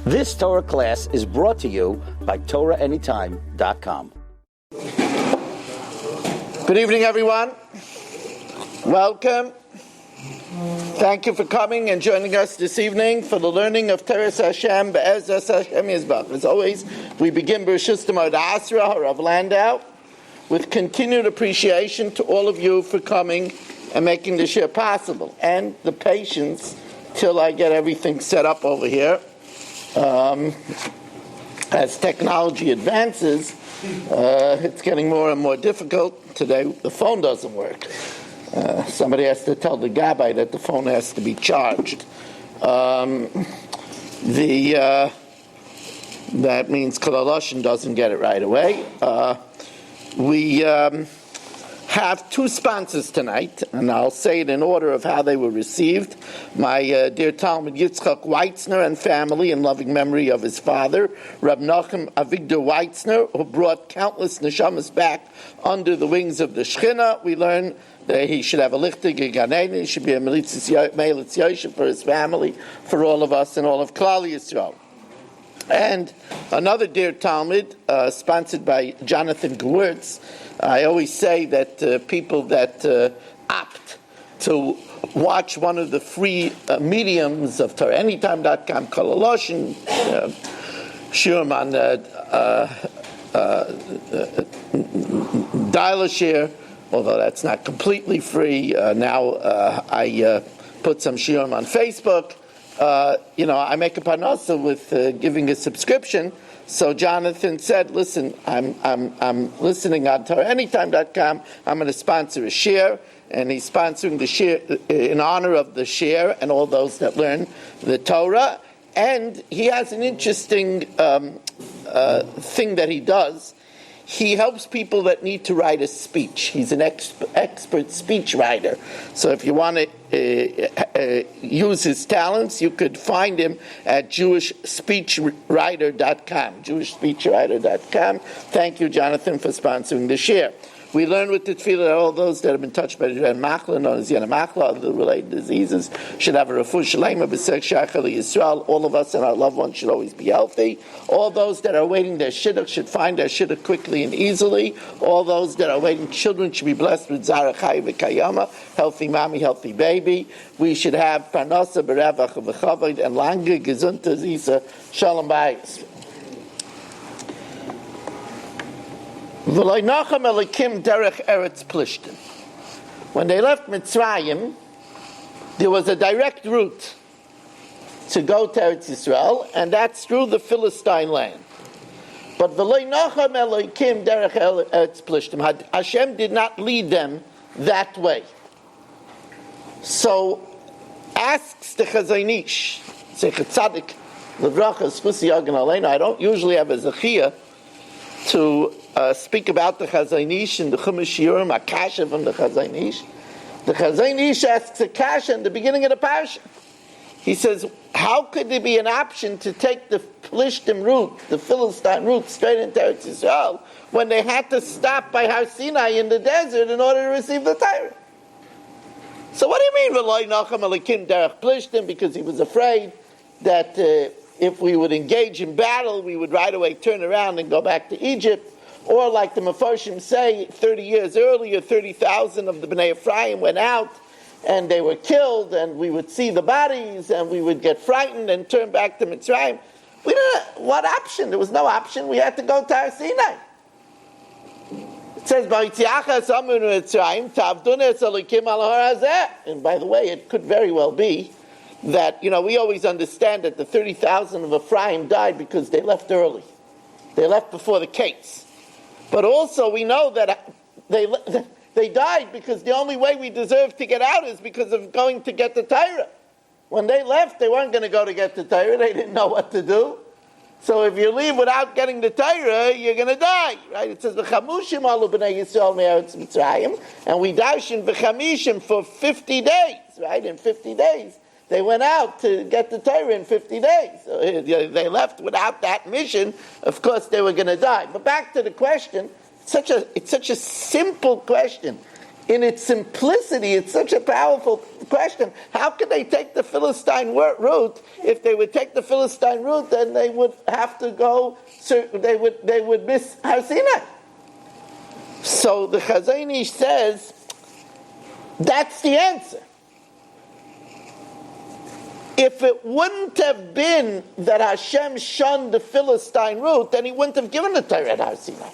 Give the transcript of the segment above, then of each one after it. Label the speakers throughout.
Speaker 1: This Torah class is brought to you by TorahAnytime.com.
Speaker 2: Good evening, everyone. Welcome. Thank you for coming and joining us this evening for the learning of Teres Hashem Be'ezras Hashem Yisbach. As always, we begin B'Rishus Tamar Asra of Landau with continued appreciation to all of you for coming and making this year possible, and the patience till I get everything set up over here. As technology advances, it's getting more and more difficult. Today, the phone doesn't work. Somebody has to tell the gabbai that the phone has to be charged. That means Kalaloshin doesn't get it right away. We have two sponsors tonight, and I'll say it in order of how they were received. My dear Talmud Yitzchak Weitzner and family, in loving memory of his father, Reb Nachum Avigdor Weitzner, who brought countless neshamas back under the wings of the Shechina. We learn that he should have a lichtig Gan Eden, he should be a Melitz Yosef for his family, for all of us and all of Klal Yisrael. And another dear Talmud, sponsored by Jonathan Gewurtz. I always say that people that opt to watch one of the free mediums of TorahAnytime.com, Kalaloshin, Shurim on Dial-A-Share, although that's not completely free. Now I put some Shurim on Facebook. I make a parnasa with giving a subscription. So Jonathan said, "Listen, I'm listening on TorahAnytime.com. I'm going to sponsor a share." And he's sponsoring the share in honor of the share and all those that learn the Torah. And he has an interesting thing that he does. He helps people that need to write a speech. He's an expert speech writer. So if you want to use his talents, you could find him at jewishspeechwriter.com. jewishspeechwriter.com. Thank you, Jonathan, for sponsoring the share. We learn with the tefillah that all those that have been touched by the Yen Machla, known as Yen Machla, other related diseases, should have a refuah shalema b'sech shachar Yisrael. All of us and our loved ones should always be healthy. All those that are waiting their shidduch should find their shidduch quickly and easily. All those that are waiting children should be blessed with zara chai v'kayama, healthy mommy, healthy baby. We should have parnasa b'revach v'chavod and lange gesunte zisa shalom bayis. When they left Mitzrayim, there was a direct route to go to Eretz Yisrael, and that's through the Philistine land. But Hashem did not lead them that way. So asks the Chazanish, I don't usually have a zechiyah to speak about the Chazanish and the Chumash Yurim, a kasha from the Chazanish. The Chazanish asks a kasha in the beginning of the parsha. He says, how could there be an option to take the Plishtim route, the Philistine route, straight into Eretz Yisrael, when they had to stop by Har Sinai in the desert in order to receive the Torah? So what do you mean, V'loi nacham elikim derech Plishtim? Because he was afraid that if we would engage in battle, we would right away turn around and go back to Egypt. Or like the Mefarshim say, 30 years earlier, 30,000 of the Bnei Ephraim went out and they were killed, and we would see the bodies and we would get frightened and turn back to Mitzrayim. We didn't. What option? There was no option. We had to go to Har Sinai. It says, and by the way, it could very well be that, we always understand that the 30,000 of Ephraim died because they left early. They left before the Kates. But also we know that they died because the only way we deserve to get out is because of going to get the Torah. When they left, they weren't going to go to get the Torah. They didn't know what to do. So if you leave without getting the Torah, you're going to die, right? It says, "V'chamushim alu b'nei Yisrael me'eretz Mitzrayim," and we darshan v'chamishim for 50 days, right? In 50 days, they went out to get the Torah in 50 days. So they left without that mission. Of course, they were going to die. But back to the question, it's such a simple question. in its simplicity, it's such a powerful question. How could they take the Philistine route? If they would take the Philistine route, then they would have to go, they would miss Har Sinai. So the Chazon Ish says, that's the answer. If it wouldn't have been that Hashem shunned the Philistine route, then he wouldn't have given the Torah at Har Sinai.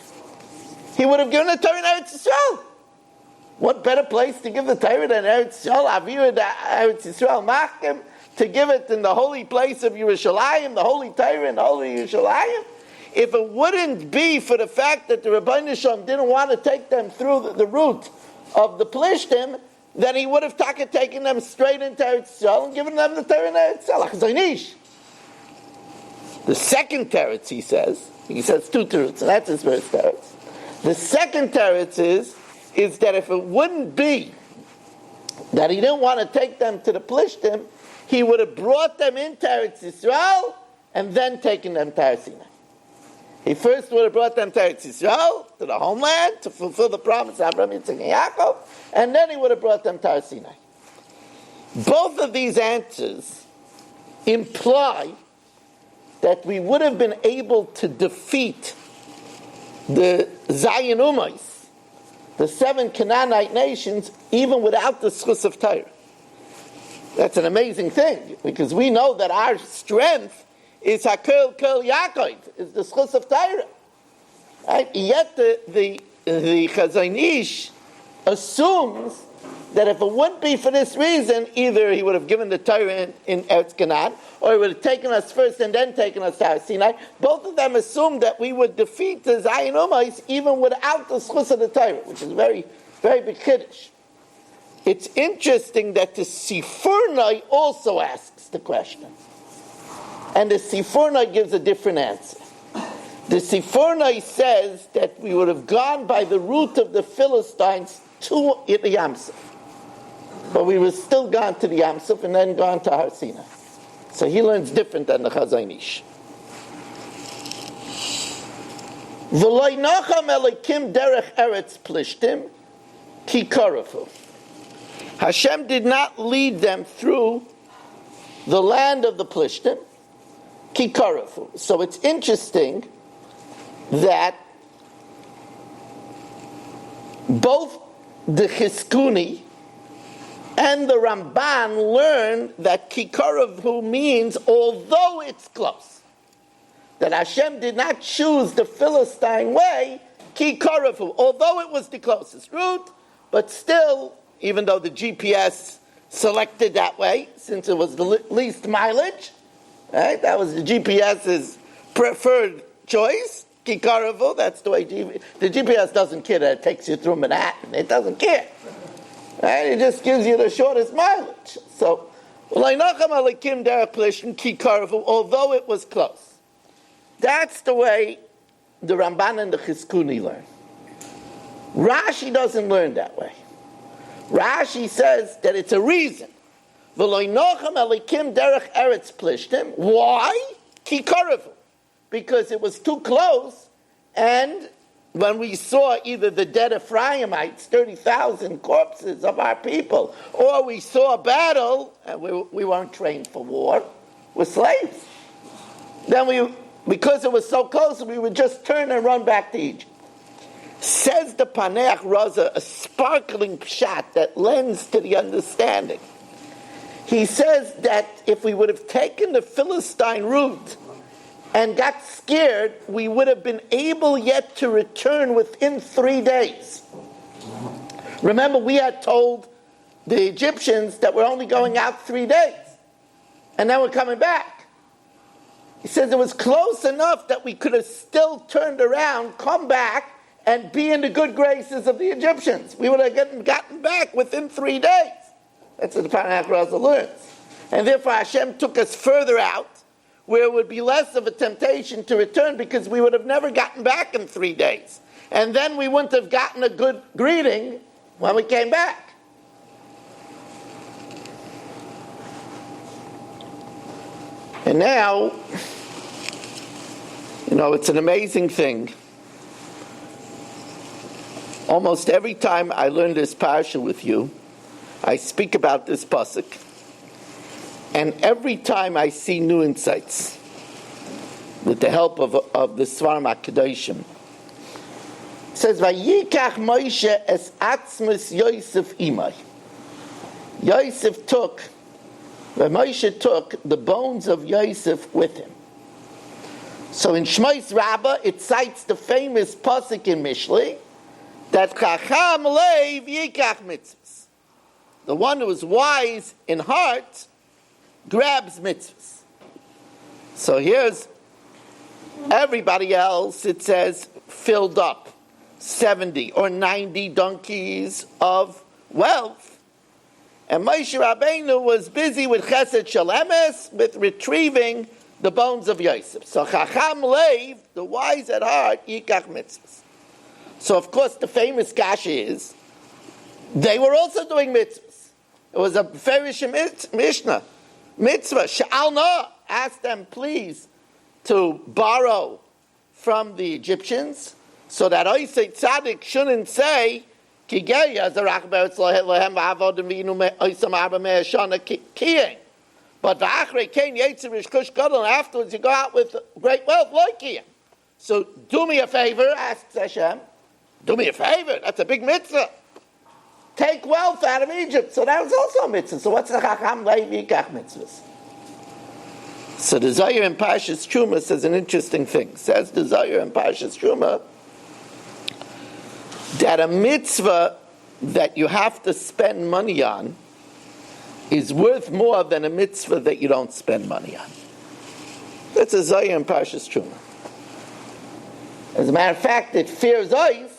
Speaker 2: He would have given the Torah in Eretz Yisrael. What better place to give the Torah than Eretz Yisrael? Avir Eretz Yisrael Machkem, to give it in the holy place of Yerushalayim, the holy Torah in the holy Yerushalayim. If it wouldn't be for the fact that the Rebbeinu Shalom didn't want to take them through the route of the Plishtim, then he would have taken them straight into Eretz Yisrael and given them the Torah in Eretz Yisrael. The second teretz, he says two teretz, and that's his first teretz. The second teretz is that if it wouldn't be that he didn't want to take them to the Plishtim, he would have brought them into Eretz Yisrael and then taken them to Har Sinai. He first would have brought them to Eretz Yisrael, to the homeland, to fulfill the promise of Abraham, Yitzchak, and Yaakov, and then he would have brought them to Har Sinai. Both of these answers imply that we would have been able to defeat the Zion Ummos, the 7 Canaanite nations, even without the schus of Torah. That's an amazing thing, because we know that our strength is Hakel Kel Yaakov, is the schus of Torah. Right? Yet the Chazon Ish assumes that if it wouldn't be for this reason, either he would have given the Torah in Eretz Canaan, or he would have taken us first and then taken us to Har Sinai. Both of them assumed that we would defeat the Zion Ummos even without the schus of the Torah, which is very, very big chiddush. It's interesting that the Sifurnai also asks the question. And the Sifurnai gives a different answer. The Sifurnai says that we would have gone by the route of the Philistines to the Yamsuf. But we would still gone to the Yamsuf and then gone to Har Sinai. So he learns different than the Chazon Ish. V'loi nacham elikim derech eretz plishtim ki karafu. Hashem did not lead them through the land of the Plishtim, ki karafu. So it's interesting that both the Chizkuni and the Ramban learn that ki karafu means although it's close. That Hashem did not choose the Philistine way, ki karafu, although it was the closest route, but still, even though the GPS selected that way, since it was the least mileage, right? That was the GPS's preferred choice. Kikaravu, that's the way the GPS doesn't care that it takes you through Manhattan. It doesn't care. Right? It just gives you the shortest mileage. So, although it was close. That's the way the Ramban and the Chizkuni learn. Rashi doesn't learn that way. Rashi says that it's a reason. Why? Because it was too close, and when we saw either the dead Ephraimites, 30,000 corpses of our people, or we saw a battle, and we weren't trained for war, we're slaves. Then because it was so close, we would just turn and run back to Egypt. Says the Paneach Raza, a sparkling pshat that lends to the understanding. He says that if we would have taken the Philistine route and got scared, we would have been able yet to return within 3 days. Remember, we had told the Egyptians that we're only going out 3 days, and then we're coming back. He says it was close enough that we could have still turned around, come back, and be in the good graces of the Egyptians. We would have gotten back within 3 days. That's what the Paneach Raza learns. And therefore Hashem took us further out, where it would be less of a temptation to return, because we would have never gotten back in 3 days. And then we wouldn't have gotten a good greeting when we came back. And now, it's an amazing thing Almost every time I learn this parsha with you, I speak about this pasuk, and every time I see new insights with the help of the Svarim HaKadoshim. It says, "Vayikach Moshe es atzmus Yosef imay." Moshe took the bones of Yosef with him. So in Shmos Rabbah, it cites the famous pasuk in Mishlei that Chacham Leiv Yikach Mitzvahs. The one who is wise in heart grabs mitzvahs. So here's everybody else, it says, filled up 70 or 90 donkeys of wealth. And Moshe Rabbeinu was busy with Chesed Shel Emes, with retrieving the bones of Yosef. So Chacham Leiv, the wise at heart, Yikach Mitzvahs. So of course the famous kasha is, they were also doing mitzvahs. It was a Ferish Mishnah. Mitzvah, Sha'alna, ask them please to borrow from the Egyptians, so that Oisei Tzaddik shouldn't say, but afterwards you go out with great wealth like him. So do me a favor, asks Hashem. Do me a favor, that's a big mitzvah. Take wealth out of Egypt. So that was also a mitzvah. So what's the Chacham Leiv Yikach mitzvahs? So the Zohar in Parshas Truma says an interesting thing. Says the Zohar in Parshas Truma that a mitzvah that you have to spend money on is worth more than a mitzvah that you don't spend money on. That's a Zohar in Parshas Truma. As a matter of fact, it fears us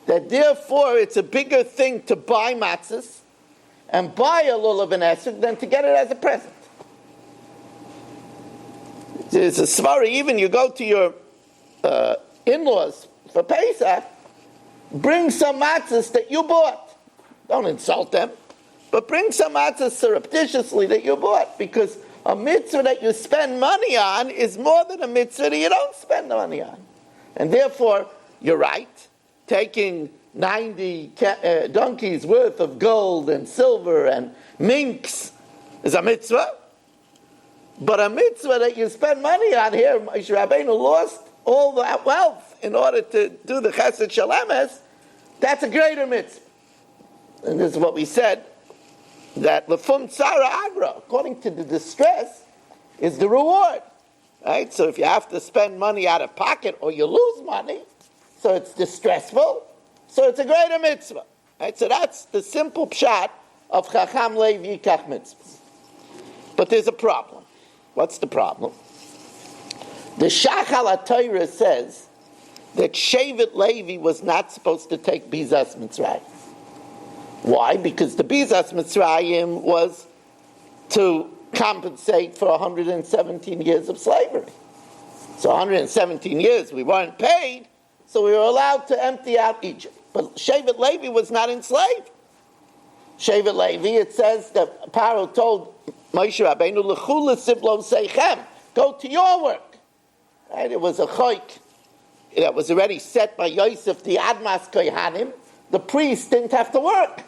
Speaker 2: that therefore it's a bigger thing to buy matzahs and buy a lulav and esrog than to get it as a present. There's a svari, even you go to your in-laws for Pesach, bring some matzahs that you bought. Don't insult them, but bring some matzahs surreptitiously that you bought, because a mitzvah that you spend money on is more than a mitzvah that you don't spend money on. And therefore, you're right, taking 90 donkeys worth of gold and silver and minks is a mitzvah. But a mitzvah that you spend money on here, Moshe Rabbeinu lost all that wealth in order to do the Chesed Shel Emes, that's a greater mitzvah. And this is what we said, that Lefum Tzara Agra, according to the distress, is the reward. Right? So if you have to spend money out of pocket or you lose money, so it's distressful, so it's a greater mitzvah. Right? So that's the simple pshat of Chacham Leiv Yikach mitzvahs. But there's a problem. What's the problem? The Shachal HaTorah says that Shevet Levi was not supposed to take Bizas Mitzrayim. Why? Because the Bizas Mitzrayim was to compensate for 117 years of slavery. So 117 years we weren't paid, so we were allowed to empty out Egypt. But Shevet Levi was not enslaved. Shevet Levi, it says that Paro told Moshe Rabbeinu, L'chu l'sivlo seichem, go to your work. Right? It was a choik that was already set by Yosef, the Admas Kohanim. The priests didn't have to work.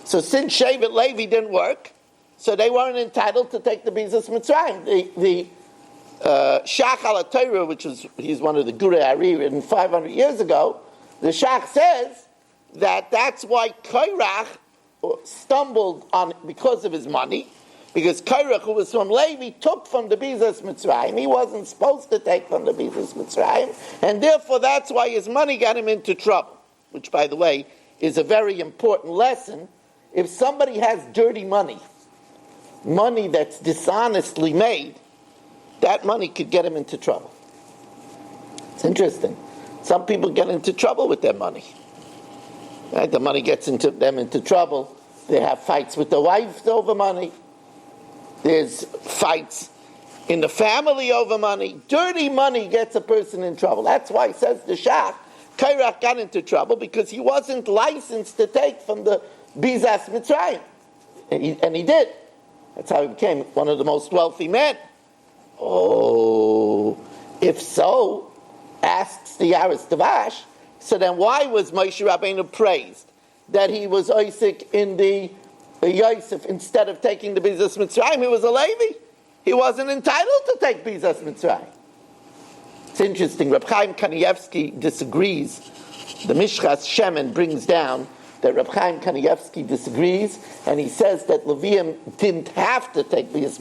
Speaker 2: So since Shevet Levi didn't work, so they weren't entitled to take the Bizas Mitzrayim. The Shachal HaTorah, which was, he's one of the Gurei Ari written 500 years ago, the Shach says that that's why Korach stumbled on because of his money, because Korach, who was from Levi, took from the Bizas Mitzrayim. He wasn't supposed to take from the Bizas Mitzrayim, and therefore that's why his money got him into trouble, which, by the way, is a very important lesson. If somebody has dirty money that's dishonestly made, that money could get him into trouble. It's interesting. Some people get into trouble with their money. Right? The money gets them into trouble. They have fights with their wives over money. There's fights in the family over money. Dirty money gets a person in trouble. That's why, says the Shach, Korach got into trouble because he wasn't licensed to take from the Bizas Mitzrayim. And he did. That's how he became one of the most wealthy men. Oh, if so, asks the Yaris Davash, So then why was Moshe Rabbeinu praised? That he was Isaac in the Yosef instead of taking the Bizas Mitzrayim? He was a Levi. He wasn't entitled to take Bizas Mitzrayim. It's interesting. Reb Chaim Kanievsky disagrees. The Mishras Shemen brings down that Reb Chaim Kanievsky disagrees, and he says that Levium didn't have to take Bizas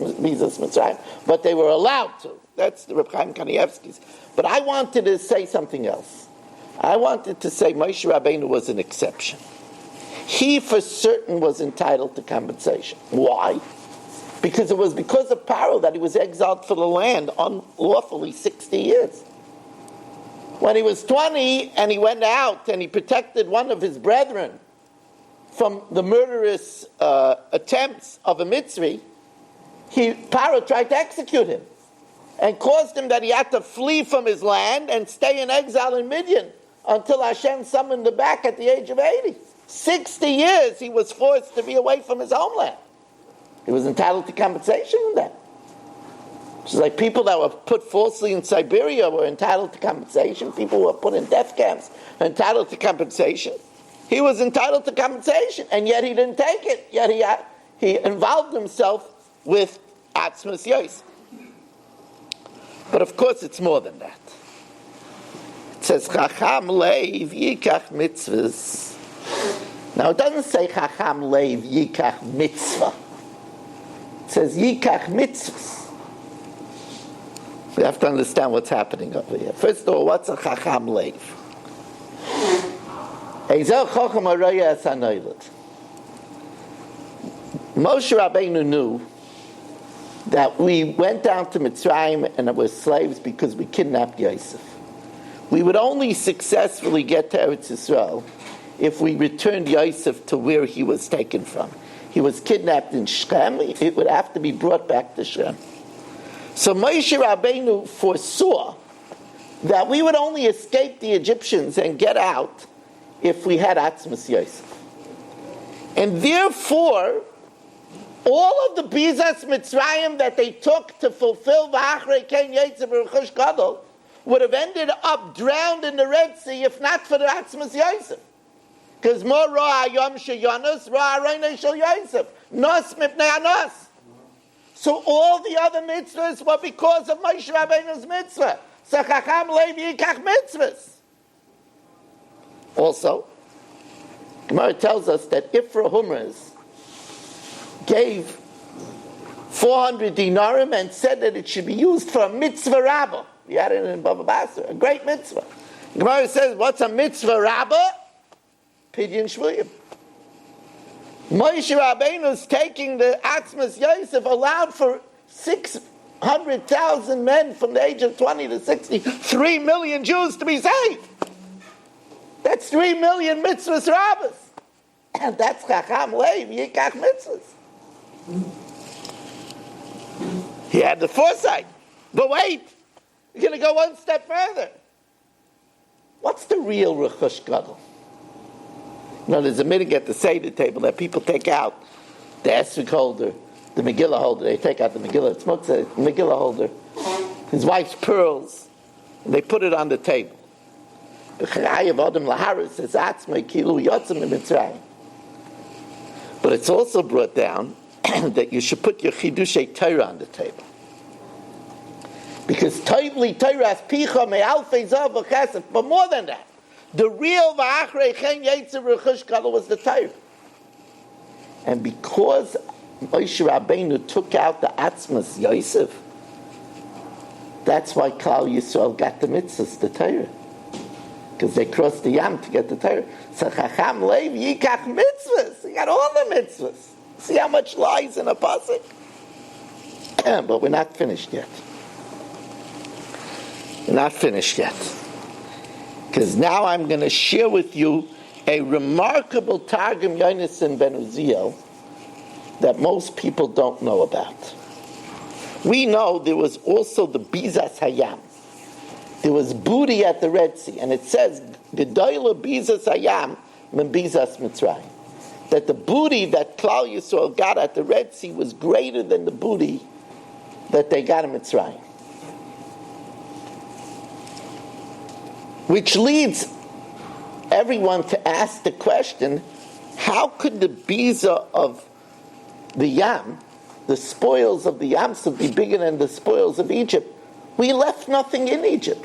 Speaker 2: Mitzrayim, but they were allowed to. That's the Reb Chaim Kanievsky's. But I wanted to say something else. I wanted to say Moshe Rabbeinu was an exception. He for certain was entitled to compensation. Why? Because it was because of Paro that he was exiled for the land unlawfully 60 years. When he was 20 and he went out and he protected one of his brethren from the murderous attempts of a Mitzri, Paro tried to execute him and caused him that he had to flee from his land and stay in exile in Midian until Hashem summoned him back at the age of 80. 60 years he was forced to be away from his homeland. He was entitled to compensation for that. It's like people that were put falsely in Siberia were entitled to compensation. People who were put in death camps were entitled to compensation. He was entitled to compensation, and yet he didn't take it. Yet he involved himself with Atzmas Yosef. But of course it's more than that. It says, Chacham Leiv Yikach Mitzvahs. Now it doesn't say Chacham Leiv Yikach Mitzvah. It says Yikach Mitzvahs. We have to understand what's happening over here. First of all, what's a Chacham Leiv? Ezel Chacham Araya Esanoilot. Moshe Rabbeinu knew that we went down to Mitzrayim and were slaves because we kidnapped Yosef. We would only successfully get to Eretz Yisrael if we returned Yosef to where he was taken from. He was kidnapped in Shechem. It would have to be brought back to Shechem. So Moshe Rabbeinu foresaw that we would only escape the Egyptians and get out if we had Atzmas Yosef. And therefore, all of the Bizas Mitzrayim that they took to fulfill V'achrei Ken Yetzer B'Rechush Gadol would have ended up drowned in the Red Sea if not for the Atzmas Yosef. Because Mo Ra Hayom Sheyonos, Ra Arayne Shel Yosef, Nos Mipnei Anos. So all the other mitzvahs were because of Moshe Rabbeinu's mitzvah. So Chacham Leiv Yikach mitzvahs. Also, Gemara tells us that Ifra Humras gave 400 dinarim and said that it should be used for a mitzvah rabbah. We had it in Bava Basra, a great mitzvah. Gemara says, what's a mitzvah rabbah? Pidyon Shvuyim. Moshe Rabbeinu's taking the Atzmas Yosef allowed for 600,000 men from the age of 20 to 60, 3 million Jews to be saved. That's 3 million mitzvahs rabbis. And that's Chacham Leiv Yikach mitzvahs. He had the foresight. But wait, you're going to go one step further. What's the real Rechush Gadol? No, there's a minute at the Seder table that people take out the Esrik holder, the Megillah holder. They take out the Megillah. It's the Megillah holder, his wife's pearls, and they put it on the table. But it's also brought down that you should put your Chidushay Torah on the table. Because Toivli Torah's Picha Me'alfei Zav V'chesef. But more than that, the real V'achrei Chen Yetzer Rechush Gadol was the Torah. And because Moshe Rabbeinu took out the Atzmas Yosef, that's why Klal Yisrael got the mitzvahs, the Torah. Because they crossed the Yam to get the Torah. So Chacham Leiv Yikach mitzvahs. He got all the mitzvahs. See how much lies in a pasuk? But we're not finished yet. We're not finished yet. Because now I'm going to share with you a remarkable Targum Yonasan ben Uziel that most people don't know about. We know there was also the Bizas Hayam. There was booty at the Red Sea, and it says, Gedoyla Bizas Hayam min Bizas Mitzrayim. That the booty that Klal Yisrael got at the Red Sea was greater than the booty that they got in Mitzrayim. Which leads everyone to ask the question, how could the biza of the Yam, the spoils of the Yam, be bigger than the spoils of Egypt? We left nothing in Egypt.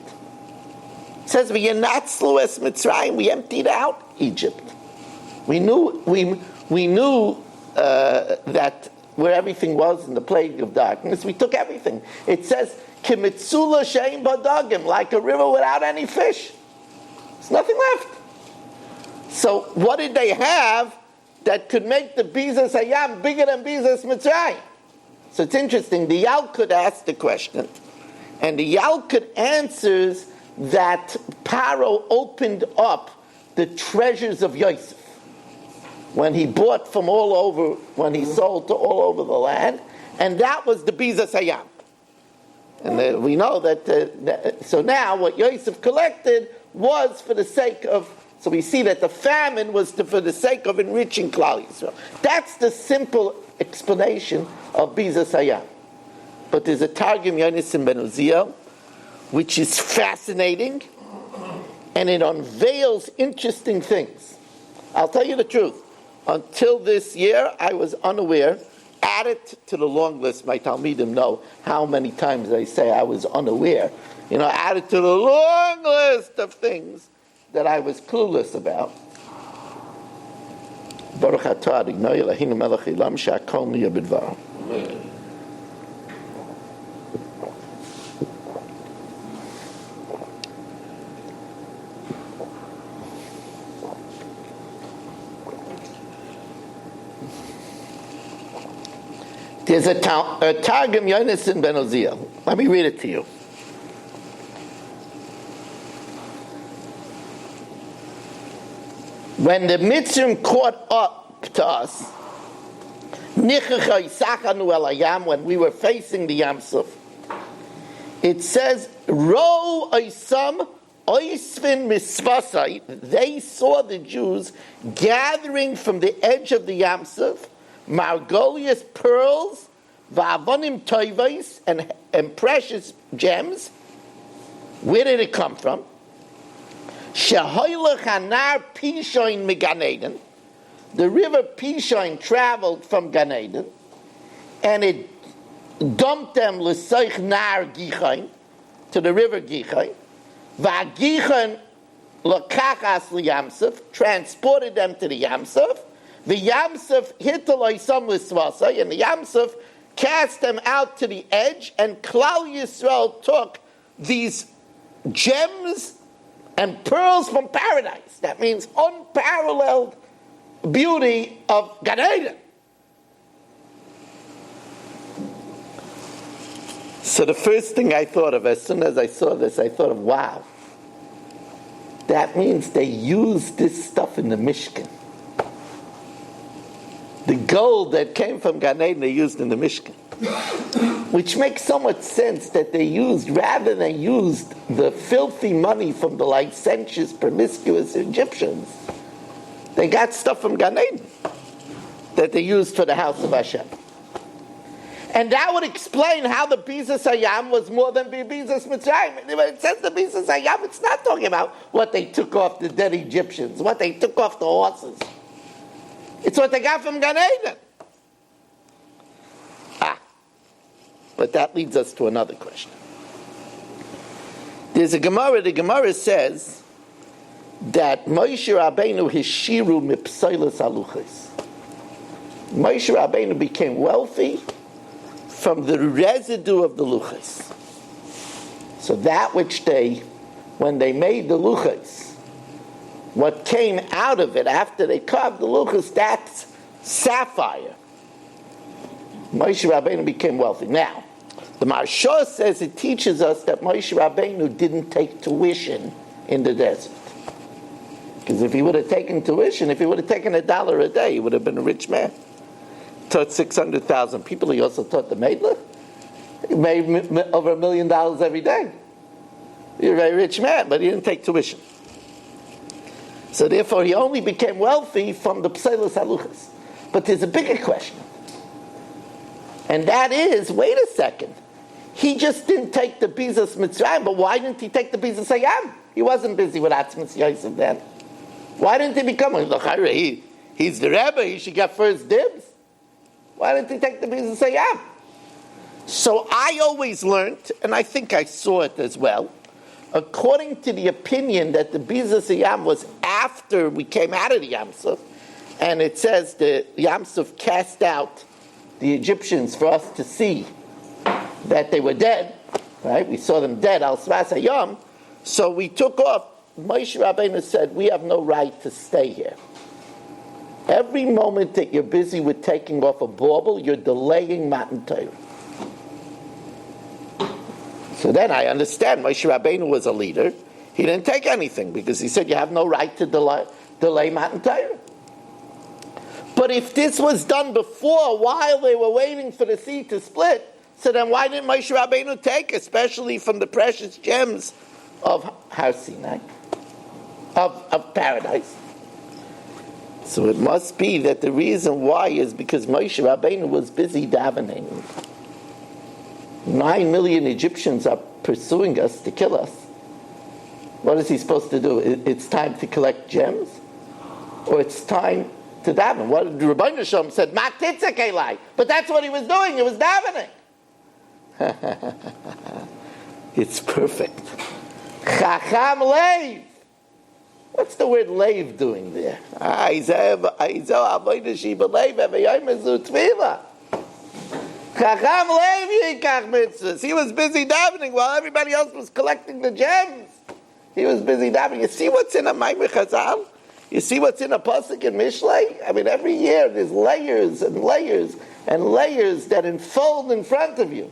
Speaker 2: It says, "V'yenatzlu es Mitzrayim," we emptied out Egypt. We knew that where everything was in the plague of darkness, we took everything. It says, "Kimitzula she'ein badagim," like a river without any fish. There's nothing left. So what did they have that could make the Bizas Hayam bigger than Bizas Mitzrayim? So it's interesting. The Yalkut asked the question, and the Yalkut answers that Paro opened up the treasures of Yosef when he bought from all over, when he sold to all over the land, and that was the Bizas Hayam. And we know that, so now what Yosef collected was for the sake of, so we see that the famine was for the sake of enriching Klal Yisrael. That's the simple explanation of Bizas Hayam. But there's a Targum Yonasan ben Uziel, which is fascinating, and it unveils interesting things. I'll tell you the truth. Until this year, I was unaware. Add it to the long list. My Talmidim know how many times I say I was unaware. Add it to the long list of things that I was clueless about. Baruch atah Adonai Eloheinu melech haolam she'akol niya b'dvaro. There's a Targum Yonasan ben Uziel. Let me read it to you. When the Mitzrim caught up to us, when we were facing the Yam Suf, it says, Ro oisam oisvin misvasai. They saw the Jews gathering from the edge of the Yam Suf margolius pearls, va'avonim toivos, and precious gems. Where did it come from? Shehoylech hanar Pishoin mi Gan Eden. The river Pishoin traveled from Gan Eden, and it dumped them l'soich nar Gichon, to the river Gichon. Va'gichon l'kachas l'Yamsuf, transported them to the Yamsuf. The Yamsuf hitaloi some l'svasai, and the Yamsuf cast them out to the edge, and Klal Yisrael took these gems and pearls from paradise. That means unparalleled beauty of Gan Eden. So the first thing I thought of, as soon as I saw this, I thought of, wow, that means they used this stuff in the Mishkan. The gold that came from Gan Eden, they used in the Mishkan. Which makes so much sense that they used, rather than used the filthy money from the licentious, promiscuous Egyptians, they got stuff from Gan Eden that they used for the house of Hashem. And that would explain how the Bizas Hayam was more than Bizas Mitzrayim. When it says the Bizas Hayam, it's not talking about what they took off the dead Egyptians, what they took off the horses. It's what they got from Gan Eden. But that leads us to another question. There's a Gemara. The Gemara says that Moshe Rabbeinu hishiru mipsailas haluchos. Moshe Rabbeinu became wealthy from the residue of the luchos. So that which when they made the luchos, what came out of it after they carved the luchos, that's sapphire. Moshe Rabbeinu became wealthy. Now, the Maharsha says it teaches us that Moshe Rabbeinu didn't take tuition in the desert. Because if he would have taken tuition, if he would have taken $1 a day, he would have been a rich man. Taught 600,000 people. He also taught the Meidler. He made over $1 million every day. He's a very rich man, but he didn't take tuition. So therefore, he only became wealthy from the Pseilos Haluchas. But there's a bigger question. And that is, wait a second. He just didn't take the Bizas Mitzrayim, but why didn't he take the Bizas Hayam? He wasn't busy with Atzmas Yosef then. Why didn't he become? He's the Rebbe. He should get first dibs. Why didn't he take the Bizas Hayam? So I always learned, and I think I saw it as well, according to the opinion that the Bizas Hayam was after we came out of the Yam Suf, and it says the Yam Suf cast out the Egyptians for us to see that they were dead, right? We saw them dead, al Svas Hayam. So we took off. Moshe Rabbeinu said, we have no right to stay here. Every moment that you're busy with taking off a bauble, you're delaying Matan Torah. So then I understand Moshe Rabbeinu was a leader. He didn't take anything because he said you have no right to delay Matan Torah. But if this was done before, while they were waiting for the sea to split, so then why didn't Moshe Rabbeinu take, especially from the precious gems of Har Sinai, of paradise? So it must be that the reason why is because Moshe Rabbeinu was busy davening. 9 million Egyptians are pursuing us to kill us. What is he supposed to do? It's time to collect gems? Or it's time to daven? What the Rebbeinu Shalom said, Ma titzak elai. But that's what he was doing. He was davening. It's perfect. Chacham leiv. What's the word leiv doing there? He was busy davening while everybody else was collecting the gems. He was busy davening. You see what's in a Maimon Chazal? You see what's in a pasuk in Mishlei? I mean, every year there's layers and layers and layers that unfold in front of you.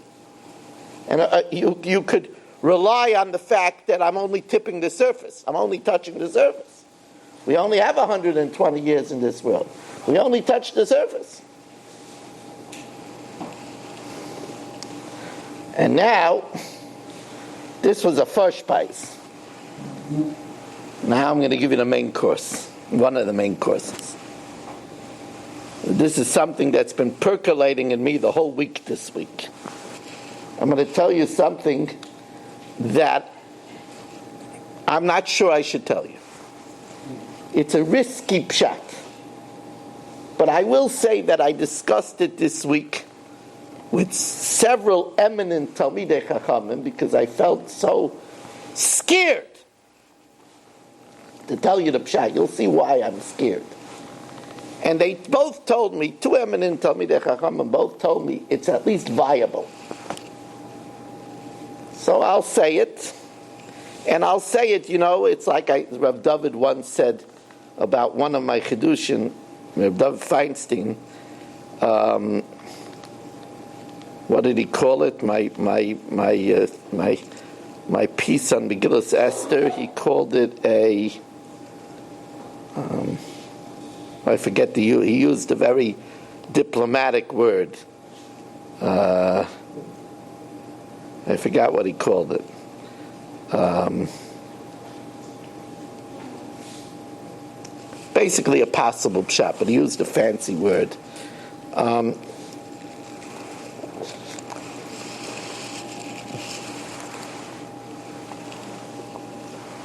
Speaker 2: And you could rely on the fact that I'm only tipping the surface. I'm only touching the surface. We only have 120 years in this world. We only touch the surface. And now, this was a first prize. Now I'm going to give you the main course, one of the main courses. This is something that's been percolating in me the whole week this week. I'm going to tell you something that I'm not sure I should tell you. It's a risky pshat. But I will say that I discussed it this week with several eminent Talmidei Chachamim because I felt so scared to tell you the pshat. You'll see why I'm scared. And they both told me, two eminent Talmidei Chachamim both told me it's at least viable. So I'll say it. And I'll say it, it's like Rav David once said about one of my Chidushim, Rav David Feinstein, what did he call it? My piece on Megillas Esther. He called it I forget he used a very diplomatic word. I forgot what he called it. Basically a possible pshat, but he used a fancy word.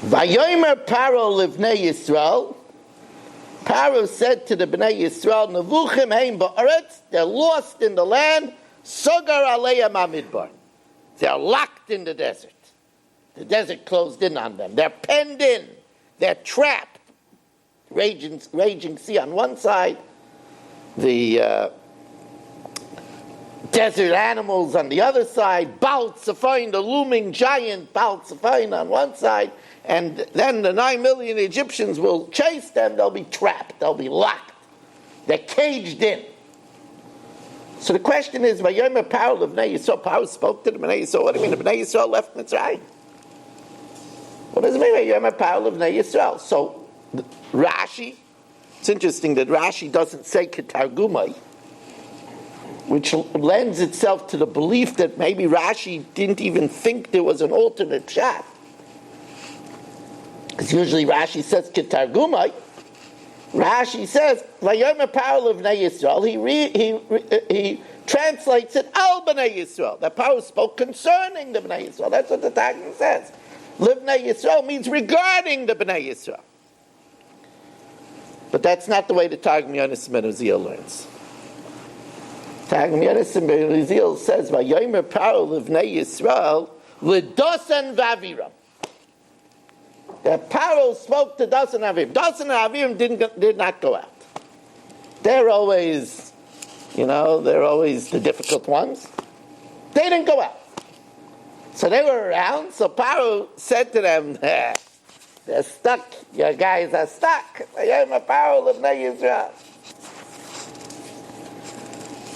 Speaker 2: Vayomer Paro livnei Yisrael. Paro said to the Bnei Yisrael, Nevuchim heim ba'aretz, they're lost in the land, Sogar aleim amidbar. They're locked in the desert. The desert closed in on them. They're penned in. They're trapped. Raging sea on one side, the desert animals on the other side, Baal Tzephon, the looming giant Baal Tzephon on one side, and then the 9 million Egyptians will chase them. They'll be trapped. They'll be locked. They're caged in. So the question is, Vayomer Paro l'bnei Yisrael, Paro spoke to the Bnei Yisrael. What do you mean? The Bnei Yisrael left Mitzrayim. What does it mean, Vayomer Paro l'bnei Yisrael? So Rashi, it's interesting that Rashi doesn't say Ketargumai, which lends itself to the belief that maybe Rashi didn't even think there was an alternate pshat. Because usually Rashi says Ketargumai. Rashi says Vayomer Paro l'bnei Yisrael. He translates it Al Bnei Yisrael. That Paro spoke concerning the Bnei Yisrael. That's what the Targum says. L'bnei Yisrael means regarding the Bnei Yisrael. But that's not the way the Targum Yonis Ben Uziel learns. Targum Yonis Ben Uziel says, "Vayomer Paro Livnei Yisrael L'Dosan V'Aviram." That Paro spoke to Dosan and Aviram. Dosan and Aviram did not go out. They're always the difficult ones. They didn't go out. So they were around. So Paro said to them, "They're stuck. Your guys are stuck." Vayomer Paro Livnei Yisrael.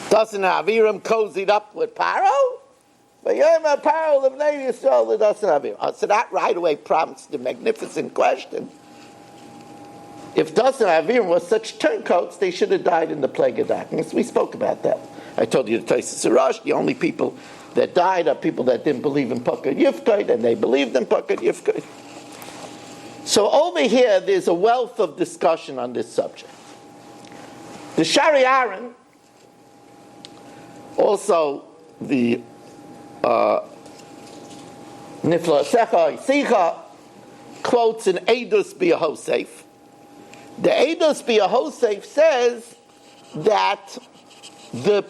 Speaker 2: Dosan and Aviram cozied up with Paro. So that right away prompts the magnificent question. If Dosan and Aviram were such turncoats, they should have died in the plague of darkness. We spoke about that. I told you the Tosfos Rosh, the only people that died are people that didn't believe in Pakad Yifkod, and they believed in Pakad Yifkod. So over here, there's a wealth of discussion on this subject. The Shari Aaron, also the Nifla Secha Isicha, quotes an Eidus B'Yahosef. The Eidus B'Yahosef says that the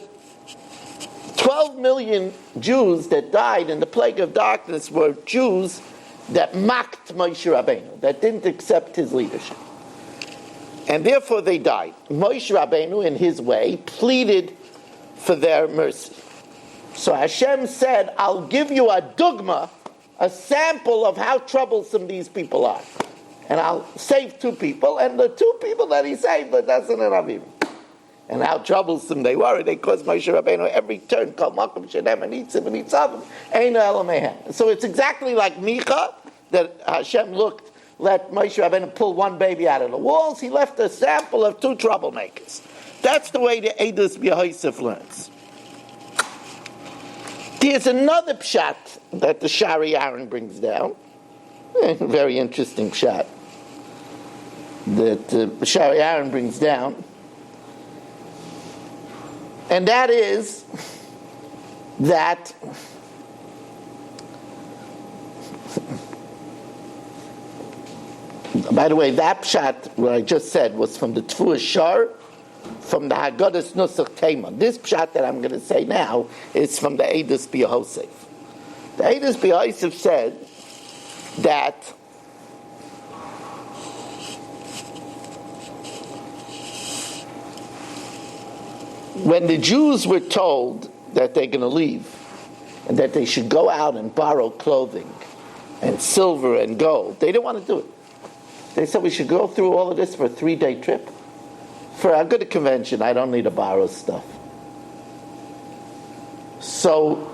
Speaker 2: 12 million Jews that died in the plague of darkness were Jews that mocked Moshe Rabbeinu, that didn't accept his leadership. And therefore they died. Moshe Rabbeinu, in his way, pleaded for their mercy. So Hashem said, "I'll give you a dugma, a sample of how troublesome these people are. And I'll save 2 people, and the 2 people that he saved were Dosan and Aviram. And how troublesome they were. They caused Moshe Rabbeinu every turn, Kol Makom Shenem and Yitzim and Yitzavim, Eino Elomehem. So it's exactly like Micha, that Hashem let Moshe Rabbeinu pull 1 baby out of the walls. He left a sample of 2 troublemakers. That's the way the Eidus B'Yahosef learns. There's another pshat that the Shari Aaron brings down. A very interesting pshat that Shari Aaron brings down. And that is that by the way, that pshat, what I just said, was from the Tfuah Shar, from the Haggadah's Nusach Tema. This pshat that I'm going to say now is from the Eidus B'Yahosef. The Eidus B'Yahosef said that when the Jews were told that they're going to leave and that they should go out and borrow clothing and silver and gold, they didn't want to do it. They said we should go through all of this for a 3-day trip. For a good convention, I don't need to borrow stuff. So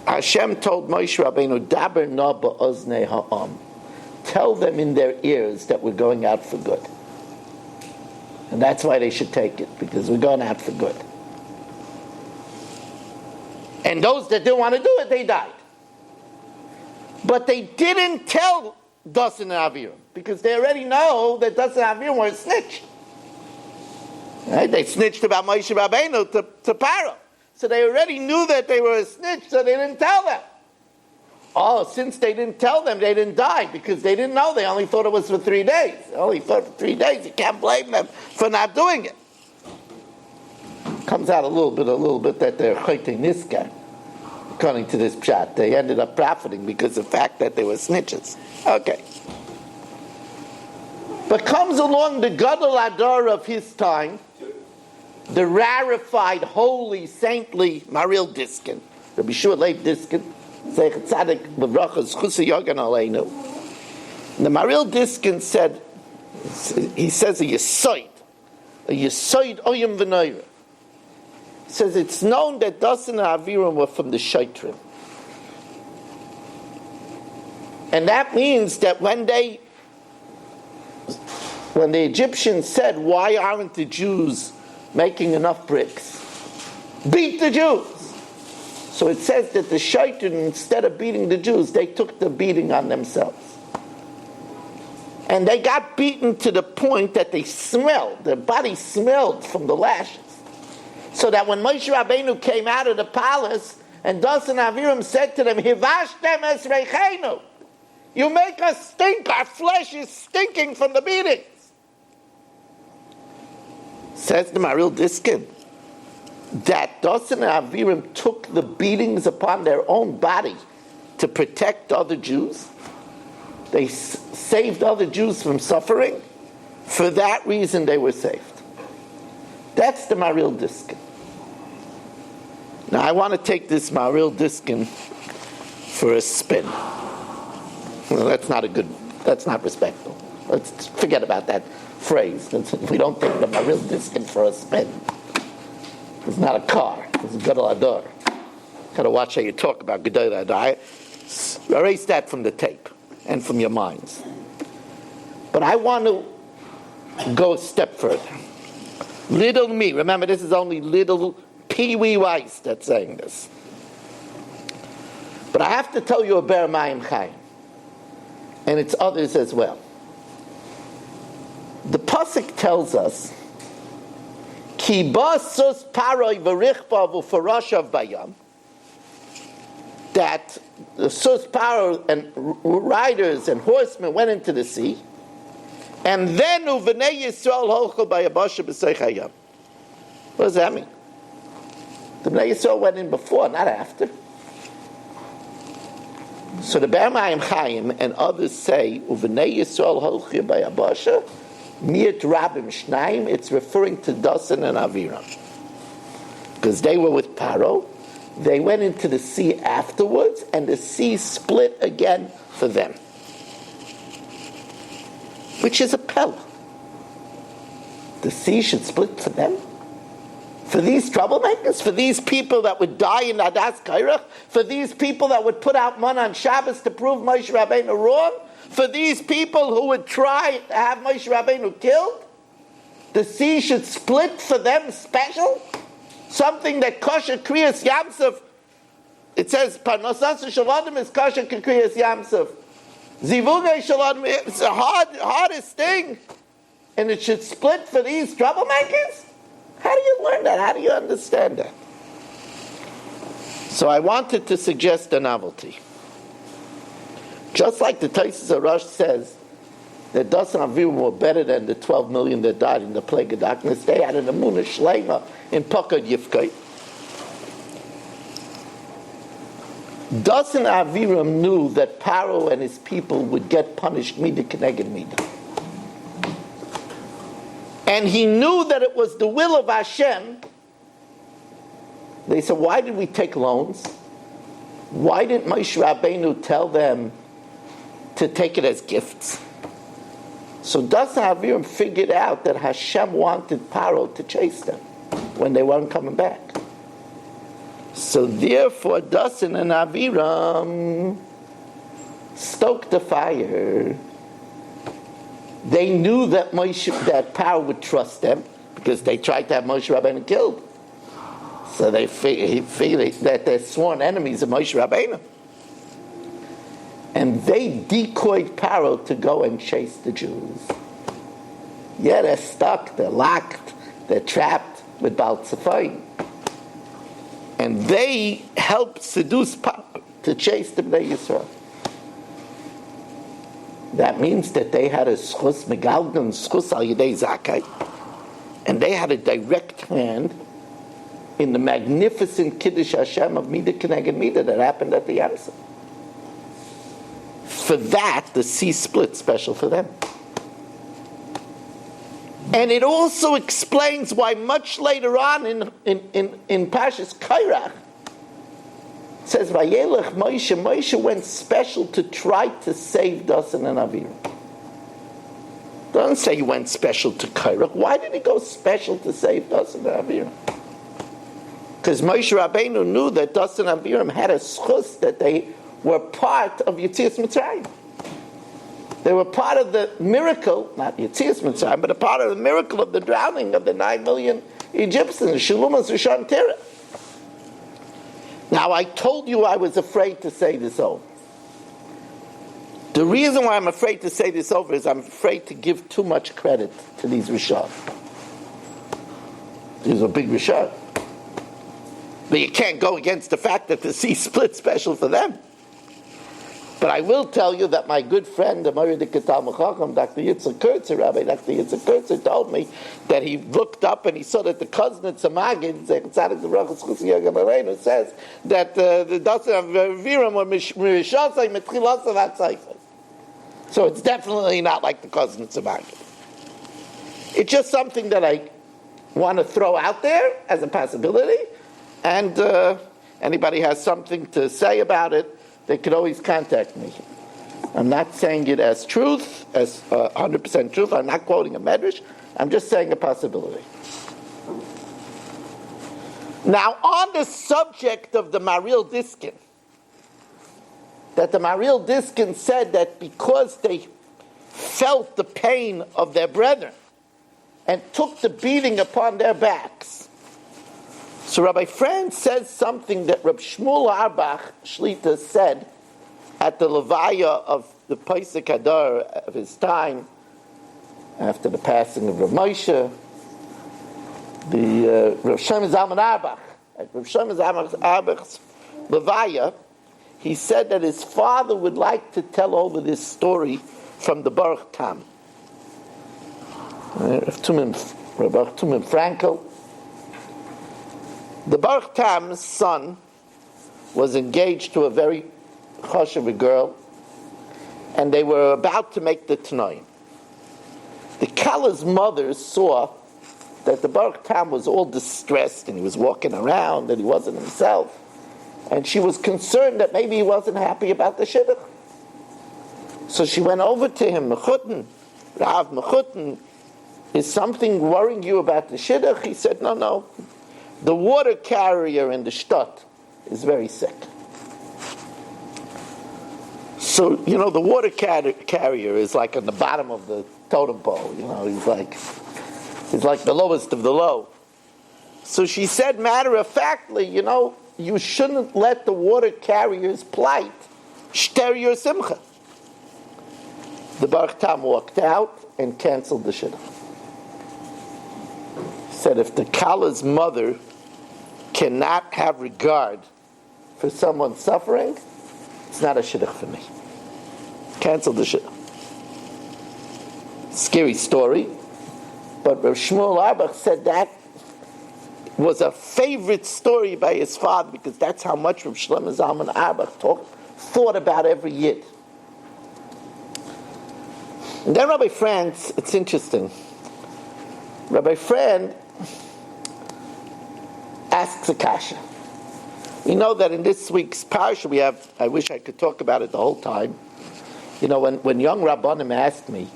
Speaker 2: Hashem told Moshe Rabbeinu, "Daber na ba'oznei ha'am." Tell them in their ears that we're going out for good. And that's why they should take it, because we're going out for good. And those that didn't want to do it, they died. But they didn't tell Dosan and Aviram, because they already know that Dosan and Aviram were a snitch. Right? They snitched about Moshe Rabbeinu to Paro. So they already knew that they were a snitch, so they didn't tell them. Oh, since they didn't tell them, they didn't die, because they didn't know. They only thought it was for 3 days. They only thought for 3 days. You can't blame them for not doing it. Comes out a little bit that they're chaytei niska. According to this pshat, they ended up profiting because of the fact that they were snitches. Okay. But comes along the Gadol Adar of his time, the rarefied, holy, saintly Maril Diskin, Rabbi Shua Leib Diskin, Zeichet Tzadik Levrachas Chusa Yogan Aleinu. The Maril Diskin said, he says a Yesoid Oyim V'Noira. He says it's known that Dosan and Aviram were from the Shaitrim. And that means that when the Egyptians said, "Why aren't the Jews making enough bricks? Beat the Jews." So it says that the Shaitan, instead of beating the Jews, they took the beating on themselves. And they got beaten to the point that they smelled, their body smelled from the lashes. So that when Moshe Rabbeinu came out of the palace, and Dosan and Aviram said to them, "Hivashtem es reichenu," you make us stink, our flesh is stinking from the beatings. Says the Maril Diskin that Dasan and Aviram took the beatings upon their own body to protect other Jews. They saved other Jews from suffering. For that reason, they were saved. That's the Maril Diskin. Now, I want to take this Maril Diskin for a spin. Well, that's not respectful. Let's forget about that phrase. We don't take the Maril Diskin for a spin. It's not a car. It's a Gadol Ador. Got to watch how you talk about Gadol Ador. Erase that from the tape and from your minds. But I want to go a step further. Little me. Remember, this is only little Pee-wee Weiss that's saying this. But I have to tell you a Ber Mayim Chaim. And it's others as well. The Pasuk tells us, Ki basus paroi v'richba v'farashav bayam, that the sus paro and riders and horsemen went into the sea, and then uvenei Yisrael holchel bayabasha b'seich hayam. What does that mean? The Bnei Yisrael went in before, not after. So the Ber Mayim Chaim and others say uvenei Yisrael holchel bayabasha. Miet Rabim Shnaim, it's referring to Dasan and Aviram. Because they were with Paro, they went into the sea afterwards, and the sea split again for them. Which is a pella. The sea should split for them? For these troublemakers? For these people that would die in Adas Kairach? For these people that would put out money on Shabbos to prove Moshe Rabbeinu wrong? For these people who would try to have Moshe Rabbeinu killed? The sea should split for them special? Something that kosher kriyas yamsuf. It says, Parnosas Shaladim is kosher kriyas yamsuf. Zivugay Shaladim, it's the hardest thing. And it should split for these troublemakers? How do you learn that? How do you understand that? So I wanted to suggest a novelty. Just like the Taisus Arash says that Dasan Aviram were better than the 12 million that died in the plague of darkness, they had an Amunah Shleima in Pakad Yifkai. Dasan Aviram knew that Paro and his people would get punished Mida Keneged Mida. And he knew that it was the will of Hashem. They said, why did we take loans? Why didn't Moshe Rabbeinu tell them to take it as gifts? So Dasan Aviram figured out that Hashem wanted Paro to chase them when they weren't coming back. So therefore Dasan and Aviram stoked the fire. They knew that Paro would trust them because they tried to have Moshe Rabbeinu killed. So he figured that they're sworn enemies of Moshe Rabbeinu. And they decoyed Paro to go and chase the Jews. Yeah, they're stuck, they're locked, they're trapped with Baal Tzefayim. And they helped seduce Paro to chase the Bnei Yisrael. That means that they had a schus megalgan, schus al yidei zakai, and they had a direct hand in the magnificent Kiddush Hashem of Mida Keneged Mida that happened at the Yamsuf. For that, the sea split special for them. And it also explains why much later on in Pashas Kairach, it says, Vayelech Moshe went special to try to save Dasan and Aviram. Doesn't say he went special to Kairach. Why did he go special to save Dasan and Aviram? Because Moshe Rabbeinu knew that Dasan and Aviram had a schus that they were part of Yetzias Mitzrayim. They were part of the miracle, not Yetzias Mitzrayim, but a part of the miracle of the drowning of the 9 million Egyptians, Shalumas Rishon Terah. Now, I told you I was afraid to say this over. The reason why I'm afraid to say this over is I'm afraid to give too much credit to these Rishon. These are big Rishon. But you can't go against the fact that the sea split special for them. But I will tell you that my good friend, the Moedik Talmud Chacham, Dr. Yitzhak Kurtzer, Rabbi Dr. Yitzhak Kurtzer, told me that he looked up and he saw that the Kuznetz Magid, says that the Dasan of Viram were Mishasai Metchilasav Atzaifas. So it's definitely not like the Kuznetz Magid. It's just something that I want to throw out there as a possibility, and anybody has something to say about it, they could always contact me. I'm not saying it as truth, as 100% truth. I'm not quoting a medrash. I'm just saying a possibility. Now, on the subject of the Maril Diskin, that the Maril Diskin said that because they felt the pain of their brethren and took the beating upon their backs, so Rabbi Franz says something that Reb Shmuel Arbach Shlita said at the Levaya of the Pesach Hadar of his time, after the passing of Reb Moshe, the Reb Shlomo Zalman Arbach, at Reb Shlomo Zalman Arbach's Levaya, he said that his father would like to tell over this story from the Baruch Tam. Rabbi Tumim Frankel. The Baruch Tam's son was engaged to a very chashuv girl, and they were about to make the Tanoim. The Kala's mother saw that the Baruch Tam was all distressed, and he was walking around, and he wasn't himself, and she was concerned that maybe he wasn't happy about the shidduch. So she went over to him, Mechutin, Rav Mechutin, is something worrying you about the shidduch? He said, no. The water carrier in the shtot is very sick. So, the water carrier is like on the bottom of the totem pole. He's like the lowest of the low. So she said, matter-of-factly, you shouldn't let the water carrier's plight shter your simcha. The Baruch Tam walked out and canceled the shidduch. He said, if the Kala's mother cannot have regard for someone suffering, it's not a shidduch for me. Cancel the shidduch. Scary story, but Rav Shmuel Arbach said that was a favorite story by his father because that's how much Rav Shlomo Zalman Arbach thought about every yid. And then Rabbi Franz, it's interesting. Rabbi Franz asks a kasha. We know that in this week's parsha we have, I wish I could talk about it the whole time. When young Rabbanim asked me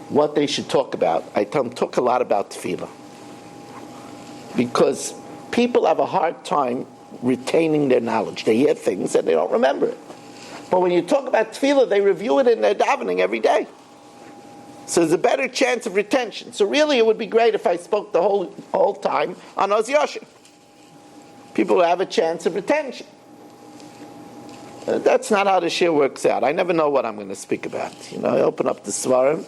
Speaker 2: what they should talk about, I tell them, talk a lot about tefillah. Because people have a hard time retaining their knowledge. They hear things and they don't remember it. But when you talk about tefillah, they review it in their davening every day. So there's a better chance of retention. So really it would be great if I spoke the whole time on Oz Yosher. People will have a chance of retention. That's not how the shir works out. I never know what I'm going to speak about. I open up the Svarim,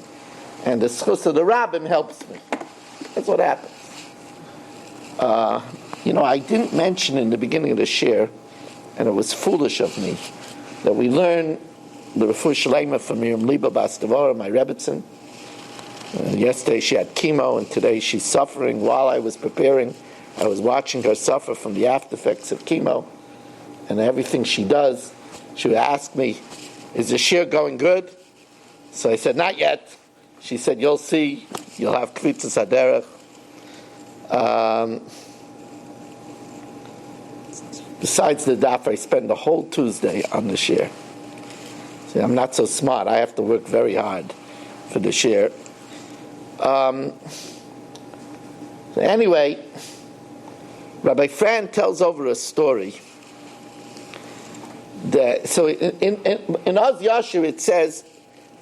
Speaker 2: and the schus of the Rabbim helps me. That's what happens. I didn't mention in the beginning of the shir, and it was foolish of me, that we learn the Refuah Shalema from Miriam Liba Bas Devora, my Rebbetzin. Yesterday she had chemo, and today she's suffering. While I was preparing, I was watching her suffer from the after effects of chemo, and everything she does, she would ask me, is the shir going good? So I said, not yet. She said, you'll see, you'll have kvitzas haderech. Besides the daf, I spend the whole Tuesday on the shir. See, I'm not so smart. I have to work very hard for the shir. So anyway, Rabbi Fran tells over a story. So in Oz Yashir it says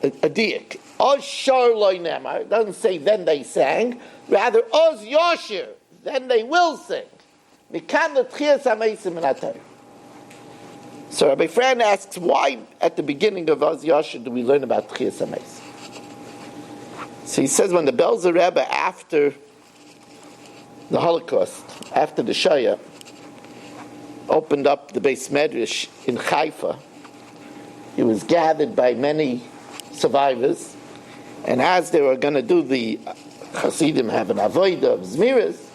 Speaker 2: a diak. Oz Shor Loi Nemar. It doesn't say then they sang. Rather, Oz Yashir, then they will sing. So Rabbi Fran asks, why at the beginning of Oz Yashir do we learn about Tchias HaMeis? So he says when the Belzer Rebbe, after the Holocaust, after the Shaya, opened up the Beis Medrash in Haifa, he was gathered by many survivors, and as they were going to do the Hasidim have an avodah of Zmiris,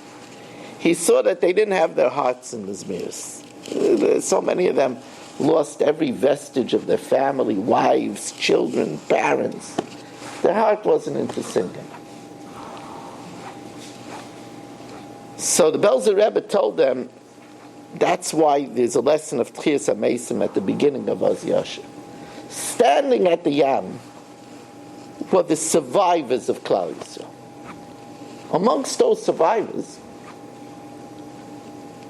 Speaker 2: he saw that they didn't have their hearts in the Zmiris. So many of them lost every vestige of their family, wives, children, parents. Their heart wasn't into singing. So the Belzer Rebbe told them, that's why there's a lesson of Tchias HaMesim at the beginning of Oz Yasher. Standing at the Yam were the survivors of Klal Yisrael. Amongst those survivors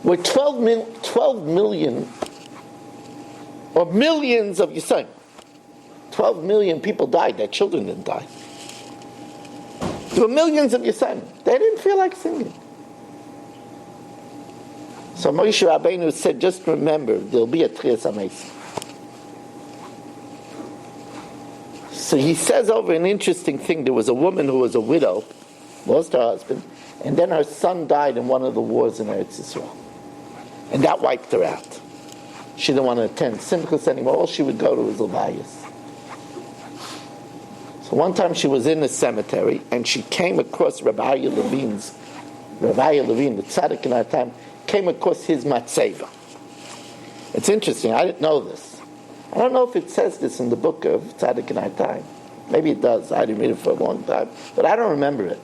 Speaker 2: were 12 million or millions of Yisrael. 12 million people died. Their children didn't die. There were millions of Yisrael. They didn't feel like singing. So Moshe Rabbeinu said, just remember, there'll be a Tchias HaMesim. So he says over an interesting thing. There was a woman who was a widow, lost her husband, and then her son died in one of the wars in Eretz Yisrael. And that wiped her out. She didn't want to attend Simchas anymore. All she would go to was Levias. So one time she was in the cemetery, and she came across Rabbi Levine, the tzaddik in our time, came across his matzeva. It's interesting, I didn't know this. I don't know if it says this in the book of Tzaddik in our time. Maybe it does. I didn't read it for a long time, but I don't remember it.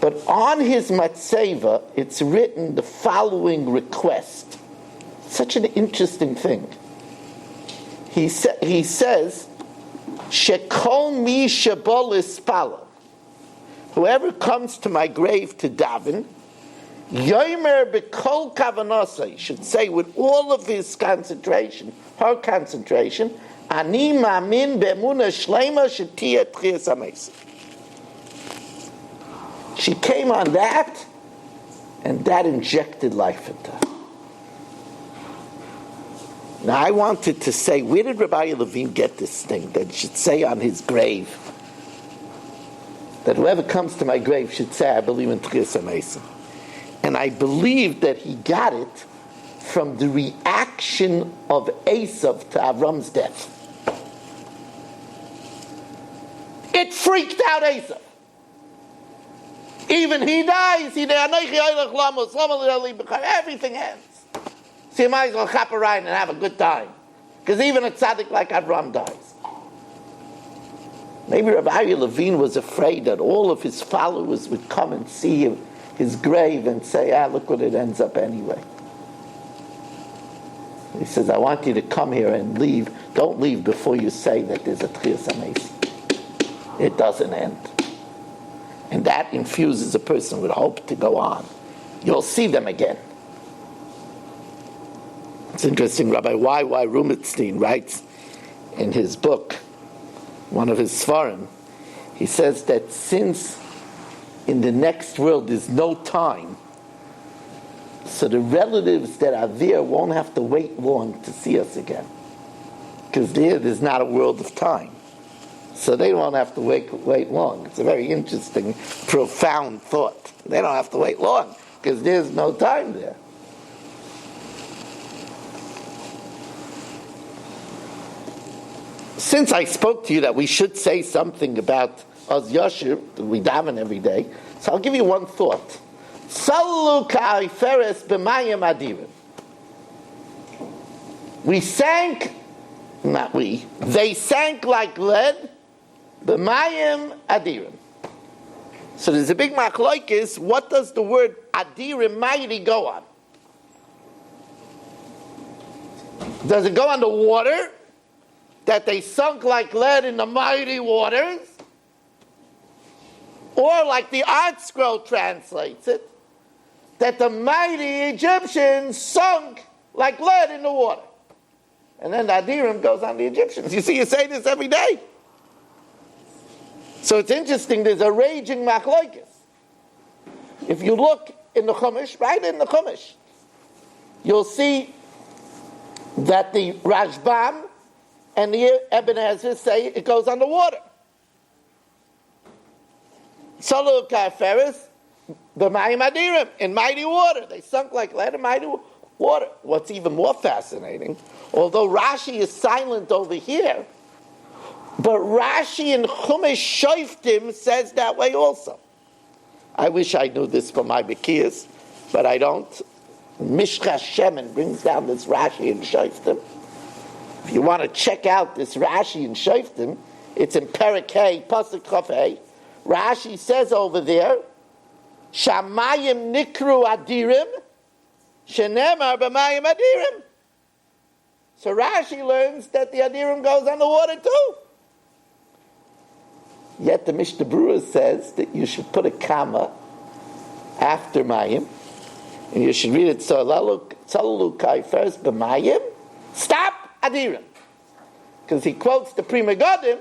Speaker 2: But on his matzeva, it's written the following request. Such an interesting thing. He says, "Shekol mi shebol ispala." Whoever comes to my grave to daven, Yomer b'kol kavanasa, should say with all of his concentration, her concentration, Ani ma'amin be'emuna shleima shetiyah tchias HaMesim. She came on that, and that injected life into her. Now I wanted to say, where did Rabbi Levine get this thing that should say on his grave, that whoever comes to my grave should say, I believe in Tchias HaMesim. And I believe that he got it from the reaction of Esav to Avram's death. It freaked out Esav. Even he dies, everything ends. So you might as well chop a ride and have a good time. Because even a tzaddik like Avram dies. Maybe Rabbi Levine was afraid that all of his followers would come and see him, his grave, and say, look what it ends up anyway. He says, I want you to come here and leave. Don't leave before you say that there's a Tchias HaMesim. It doesn't end. And that infuses a person with hope to go on. You'll see them again. It's interesting, Rabbi Y.Y. Rubenstein writes in his book, one of his Sfarim, he says that since in the next world there's no time, so the relatives that are there won't have to wait long to see us again. Because there's not a world of time. So they won't have to wait long. It's a very interesting, profound thought. They don't have to wait long, because there's no time there. Since I spoke to you that we should say something about Oz Yashir, we daven every day, so I'll give you one thought. Salu ka'aiferes b'mayim adirim. We sank, not we, they sank like lead, b'mayim adirim. So there's a big machlokes, what does the word adirim, mighty, go on? Does it go on the water? That they sunk like lead in the mighty waters? Or like the Art Scroll translates it, that the mighty Egyptians sunk like lead in the water. And then the Adirim goes on the Egyptians. You see, you say this every day. So it's interesting, there's a raging machlokes. If you look in the Chumash, right in the Chumash, you'll see that the Rashbam and the Ibn Ezra say it goes on the water. Salu ka'aferes b'mayim adirim, in mighty water. They sunk like lead in mighty water. water. What's even more fascinating, although Rashi is silent over here, but Rashi in Chumash Shoftim says that way also. I wish I knew this from my Bekiyas, but I don't. Mishcha Shemen brings down this Rashi in Shoftim. If you want to check out this Rashi in Shoftim, it's in Perek Hey, Pasuk Chaf Hey. Rashi says over there, Shamayim nikru adirim, shenemar b'mayim adirim. So Rashi learns that the adirim goes on the water too. Yet the Mishnah Berurah says that you should put a comma after mayim, and you should read it tzalalu kai first b'mayim, stop adirim. Because he quotes the Pri Megadim,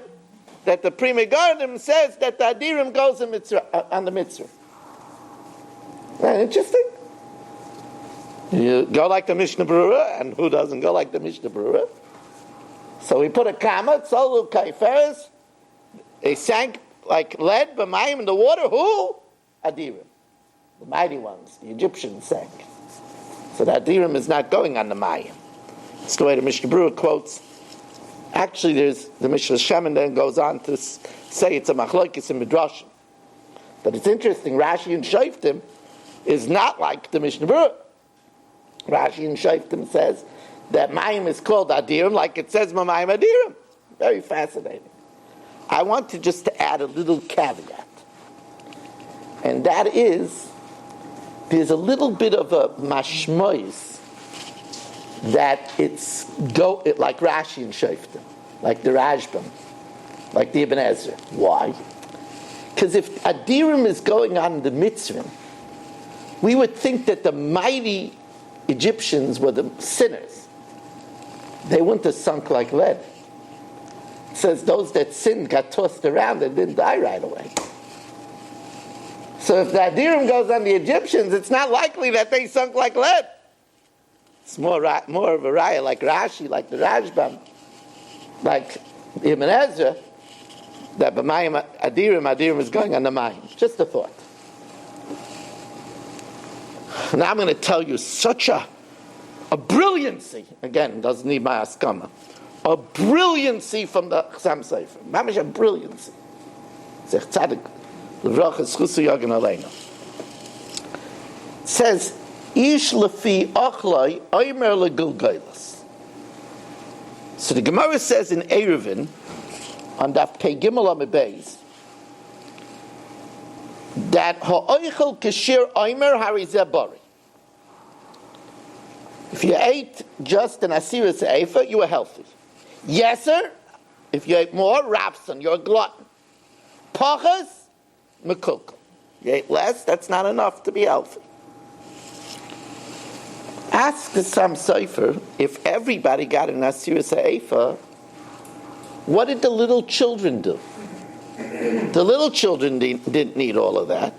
Speaker 2: that the Pri Megadim says that the adirim goes on the mitzvah. Interesting. You go like the Mishnah Berurah, and who doesn't go like the Mishnah Berurah? So we put a comma, tzalalu kai first. They sank like lead, b'mayim in the water. Who? Adirim. The mighty ones, the Egyptians sank. So the Adirim is not going on the mayim. It's the way the Mishnah Berurah quotes. Actually, there's the Mishnah Shemen then goes on to say it's a machlokes in Midrashim. But it's interesting, Rashi in Shoftim is not like the Mishnah Berurah. Rashi in Shoftim says that mayim is called Adirim, like it says Mamayim Adirim. Very fascinating. I want to just to add a little caveat, and that is there's a little bit of a mashmois that it's like Rashi and Shoftim, like the Rashbam, like the Ibn Ezra. Why? Because if Adirim is going on the Mitzvah, we would think that the mighty Egyptians were the sinners. They wouldn't have sunk like lead. It says those that sinned got tossed around and didn't die right away. So if the Adirim goes on the Egyptians, it's not likely that they sunk like lead. It's more of a raya like Rashi, like the Rashbam, like Ibn Ezra, that b'mayim Adirim is going on the mayim. Just a thought. Now I'm going to tell you such a brilliancy. Again, doesn't need my askama. A brilliancy from the Chassam Sofer. Mamish a brilliancy. Zech tzadik. L'vrachas chusu yagen aleinu. It says, Ish lefi ochloi oimer legilgailas. So the Gemara says in Eruvin, on Daf Pei Gimel Amud Beis, that ha'oichel kashir oimer harizeh bari. If you ate just an asiris eifa, you were healthy. Yes, sir. If you ate more, rapson, you're a glutton. Pachas, mekulkel. You ate less, that's not enough to be healthy. Ask the Chassam Sofer, if everybody got an asiris eifa, what did the little children do? The little children didn't need all of that.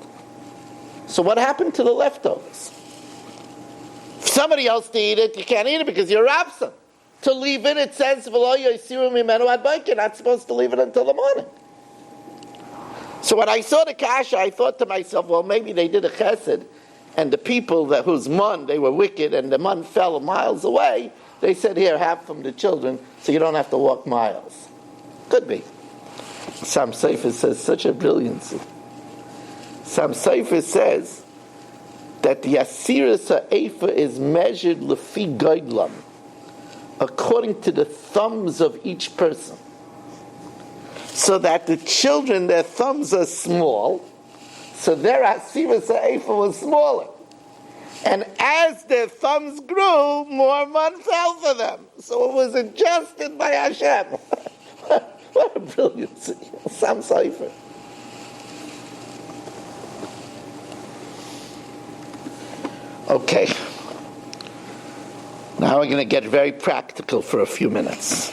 Speaker 2: So what happened to the leftovers? If somebody else to eat it, you can't eat it because you're rapson. To leave it says, you're not supposed to leave it until the morning. So when I saw the kasha, I thought to myself, well, maybe they did a chesed, and the people whose mun, they were wicked, and the mun fell miles away, they said, here, have from the children, so you don't have to walk miles. Could be. Chassam Sofer says such a brilliancy. Chassam Sofer says that the asiris ha'efa is measured lefi goydlam, according to the thumbs of each person. So that the children, their thumbs are small, so their asiris ha'efa was smaller. And as their thumbs grew, more man fell for them. So it was adjusted by Hashem. What a brilliancy. Chassam Sofer. Okay. Now we're going to get very practical for a few minutes.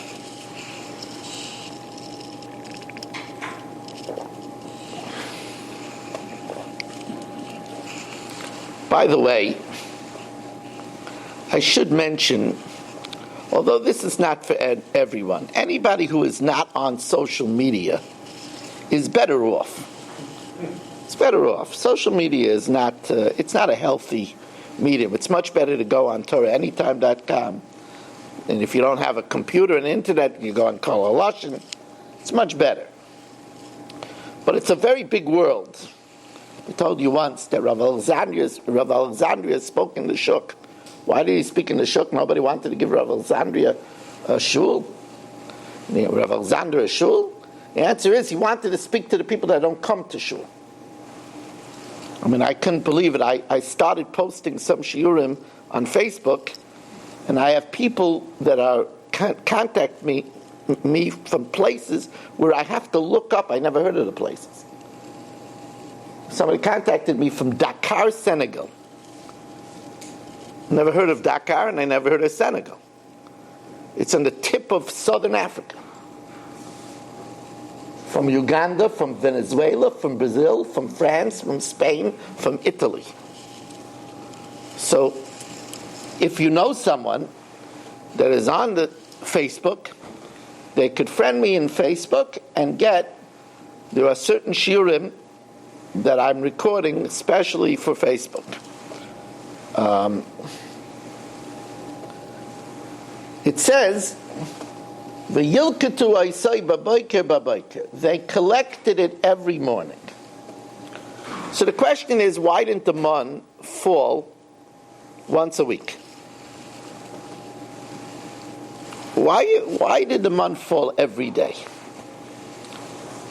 Speaker 2: By the way, I should mention, although this is not for everyone, anybody who is not on social media is better off. It's better off. Social media is not, it's not a healthy medium. It's much better to go on TorahAnytime.com. And if you don't have a computer and internet, you go on Kol HaLashon. It's much better. But it's a very big world. I told you once that Rav Alexandria spoke in the Shuk. Why did he speak in the Shuk? Nobody wanted to give Rav Alexandria a shul. Rav Alexandria a shul? The answer is he wanted to speak to the people that don't come to shul. I mean, I couldn't believe it. I started posting some shiurim on Facebook, and I have people that are contact me from places where I have to look up. I never heard of the places. Somebody contacted me from Dakar, Senegal. Never heard of Dakar, and I never heard of Senegal. It's on the tip of southern Africa. From Uganda, from Venezuela, from Brazil, from France, from Spain, from Italy. So, if you know someone that is on the Facebook, they could friend me in Facebook and there are certain shiurim that I'm recording especially for Facebook. It says, they collected it every morning. So the question is, why didn't the mun fall once a week? Why did the mun fall every day?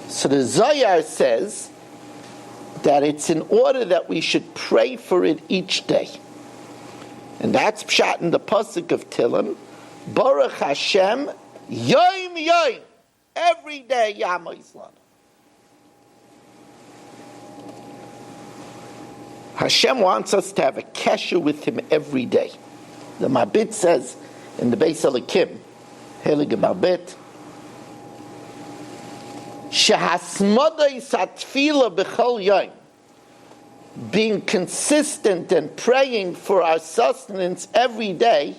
Speaker 2: So the Zohar says that it's in order that we should pray for it each day. And that's pshat in the pasuk of Tehillim, Baruch Hashem, Yom Yom, every day Yam Yislan. Hashem wants us to have a kesher with Him every day. The Mabit says in the Bshalach Gems, Heilige Mabit, Shehasmodai satfila b'chol yom, being consistent and praying for our sustenance every day,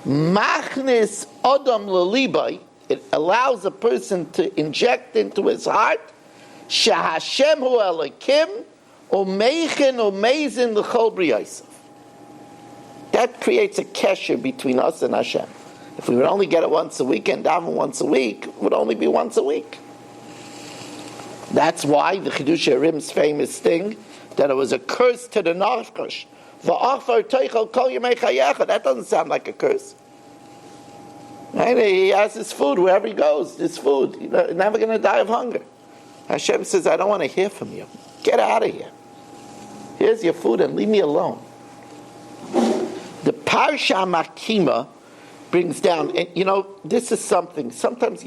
Speaker 2: machnis odam lelibai, it allows a person to inject into his heart, shehashem hu Elokim, umeichen umeizin l'chol briyosef. That creates a kesher between us and Hashem. If we would only get it once a week and daven once a week, it would only be once a week. That's why the Chidush Harim's famous thing, that it was a curse to the Nachash. That doesn't sound like a curse. Right? He has his food wherever he goes. His food. You're never going to die of hunger. Hashem says, I don't want to hear from you. Get out of here. Here's your food and leave me alone. The Parsha Makima brings down, and this is something, sometimes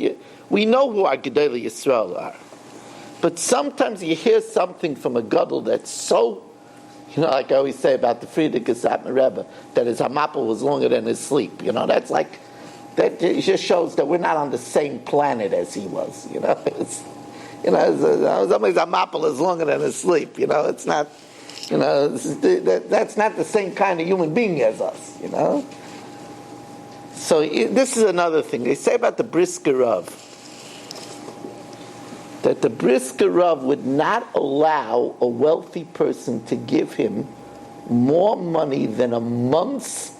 Speaker 2: we know who our Gedolei Yisrael are, but sometimes you hear something from a gadol that's so, like I always say about the Frierdiker Satmar Rebbe, that his hamapel was longer than his sleep. That's like, that just shows that we're not on the same planet as he was. Somebody's hamapel is longer than his sleep. It's not, that's not the same kind of human being as us. So this is another thing. They say about the Brisker Rav, that the Brisker Rav would not allow a wealthy person to give him more money than a month's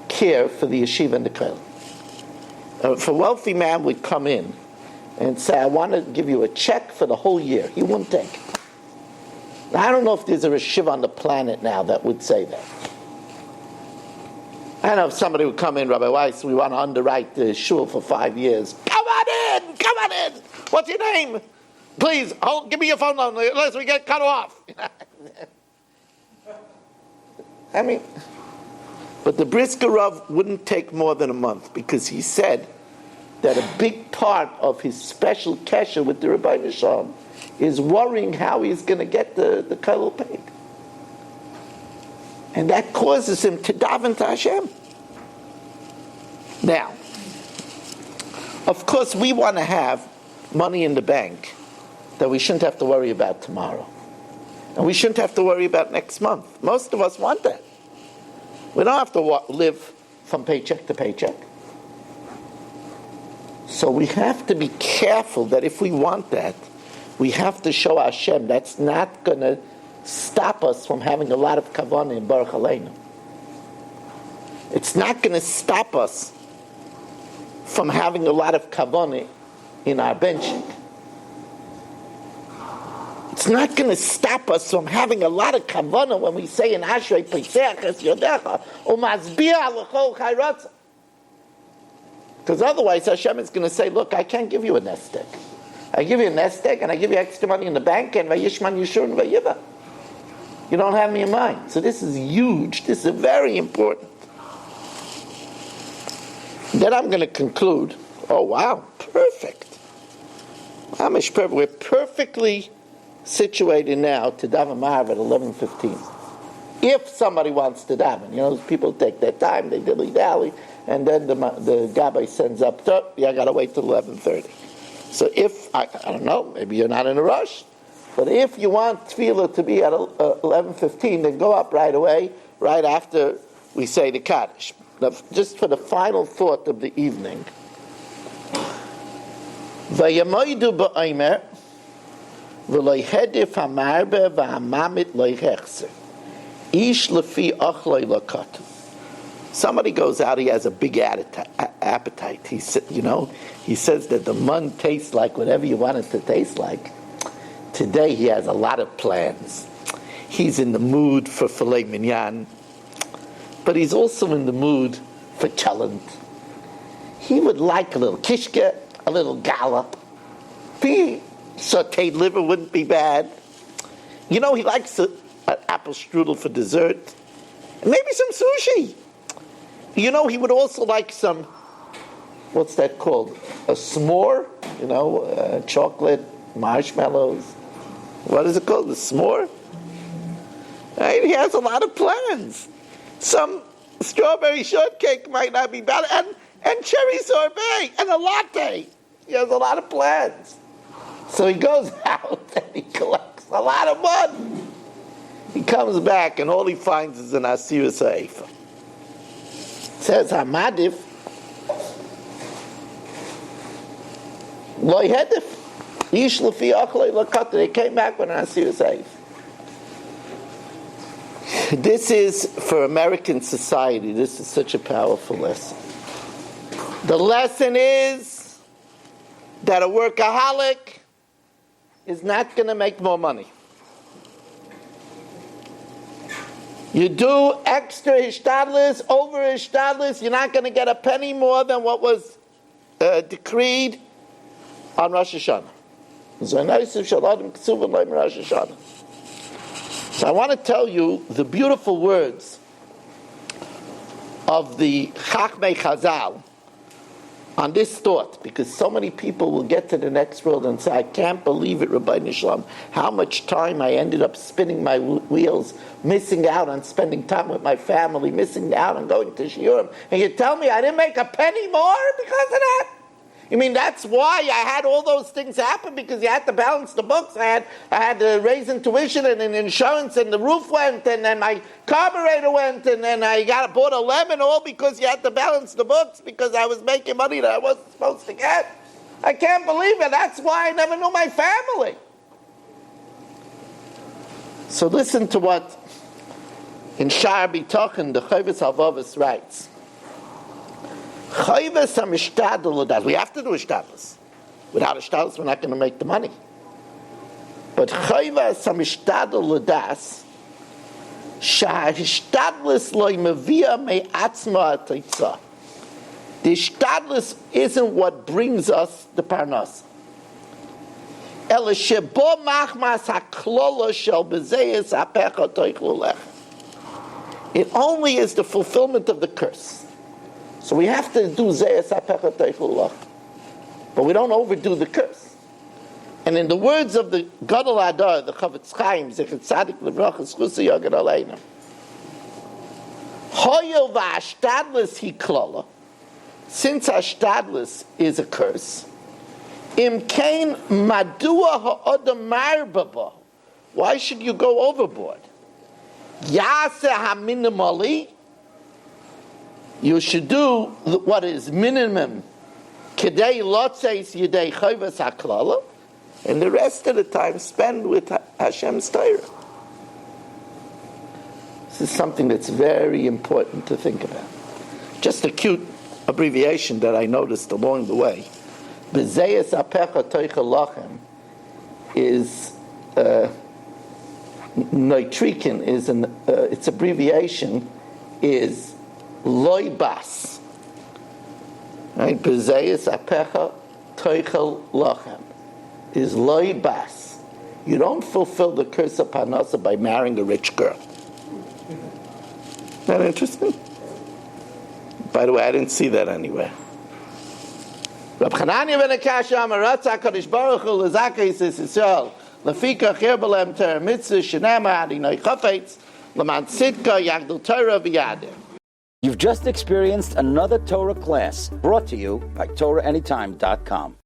Speaker 2: care for the yeshiva and the kollel. If a wealthy man would come in and say, I want to give you a check for the whole year, he wouldn't take it. Now, I don't know if there's a yeshiva on the planet now that would say that. I don't know if somebody would come in, Rabbi Weiss, we want to underwrite the shul for 5 years. Come on in! What's your name? Please, give me your phone number unless we get cut off. But the Brisker Rav wouldn't take more than a month, because he said that a big part of his special kesher with the Rebbeinu Shalom is worrying how he's going to get the kollel paid. And that causes him to daven to Hashem. Now, of course, we want to have money in the bank that we shouldn't have to worry about tomorrow. And we shouldn't have to worry about next month. Most of us want that. We don't have to live from paycheck to paycheck. So we have to be careful that if we want that, we have to show Hashem that's not going to stop us from having a lot of kavanah in Baruch Aleinu. It's not going to stop us from having a lot of kavanah in our benching. It's not going to stop us from having a lot of kavanah when we say in Ashrei Pesach Es Yodecha U'Mazbiah L'chol Chayratza. Because otherwise Hashem is going to say, look, I can't give you a nest egg. I give you a nest egg and I give you extra money in the bank and Vayishman Yishur Vayiva. You don't have me in mind. So this is huge. This is very important. Then I'm going to conclude. Oh wow, perfect. Amish perfect. We're perfectly situated now to daven Ma'ariv at 11:15. If somebody wants to daven, people take their time, they dilly-dally, and then the gabbai sends up, I got to wait till 11:30. So if, I don't know, maybe you're not in a rush, but if you want tefillah to be at 11:15, then go up right away, right after we say the Kaddish. Now, just for the final thought of the evening. Vayamoidu ba'omer v'lo hedif hamarbe v'hamamit lo yechser ish lefi achloi lokatu. Somebody goes out, he has a big appetite. He says that the mun tastes like whatever you want it to taste like. Today he has a lot of plans. He's in the mood for filet mignon, but he's also in the mood for chalent. He would like a little kishke, a little gallop. Sauteed liver wouldn't be bad. He likes an apple strudel for dessert. And maybe some sushi. He would also like some, what's that called? A s'more? Chocolate, marshmallows. What is it called? A s'more? Right? He has a lot of plans. Some strawberry shortcake might not be bad. And cherry sorbet and a latte. He has a lot of plans. So he goes out and he collects a lot of money. He comes back and all he finds is an asir sa'efa. Says Hamadif, Lo hedif, Yish lefi achloi lokata. They came back with an asir sa'efa. This is, for American society, this is such a powerful lesson. The lesson is that a workaholic is not going to make more money. You do extra hishtadlis, over hishtadlis, you're not going to get a penny more than what was decreed on Rosh Hashanah. So I want to tell you the beautiful words of the Chachmei Chazal on this thought, because so many people will get to the next world and say, I can't believe it, Rabbi Nishlam, how much time I ended up spinning my wheels, missing out on spending time with my family, missing out on going to Shiurim, and you tell me I didn't make a penny more because of that? You mean that's why I had all those things happen, because you had to balance the books? I had to raise in tuition and in insurance, and the roof went, and then my carburetor went, and then I bought a lemon, all because you had to balance the books, because I was making money that I wasn't supposed to get. I can't believe it. That's why I never knew my family. So listen to what in Sha'ar B'tochen the Chovos HaLevavos writes. Chayvus HaMishtadel L'das. We have to do Ishtadlus. Without Ishtadlus, we're not going to make the money. But Chayvus HaMishtadel L'das, Sha'Hishtadlus Lo Mevia Me'atzma Ha'Teitzah. The Ishtadlus isn't what brings us the Parnas. Ela Shebo Machmas HaKlola Shel B'Zeyes HaPecha Toichlu Lech. It only is the fulfillment of the curse. So we have to do Zeyes HaPecha Toichlu Lech. But we don't overdo the curse. And in the words of the Gadol Adar, the Chavetz Chaim, Zecher Tzadik Livracha Zchusa Yagad Aleinu, Hoyel v'ashtadlis hi klola, since ashtadlis is a curse, im kain madua ha'odam marbaba, why should you go overboard? Yaseh ha-minimali, you should do what is minimum, kedei lotzeis yedei chayvus haklala, and the rest of the time spend with Hashem's Torah. This is something that's very important to think about. Just a cute abbreviation that I noticed along the way. B'zeyes apecha toicha lachem is noitrikin is its abbreviation is loibas. Right? B'zeyes apecha toicha lachem is loibas. You don't fulfill the curse of Parnasa by marrying a rich girl. Isn't that interesting? By the way, I didn't see that anywhere. Rab Chananya ben Akasha Amar Ratzah HaKadosh Baruch Hu L'Zakei Yisrael Lefika Chir B'Lem Ter Mitzvah Shenema Adinai Chafetz L'man Tzidka Yagdul Torah V'Yadim.
Speaker 1: You've just experienced another Torah class brought to you by TorahAnytime.com.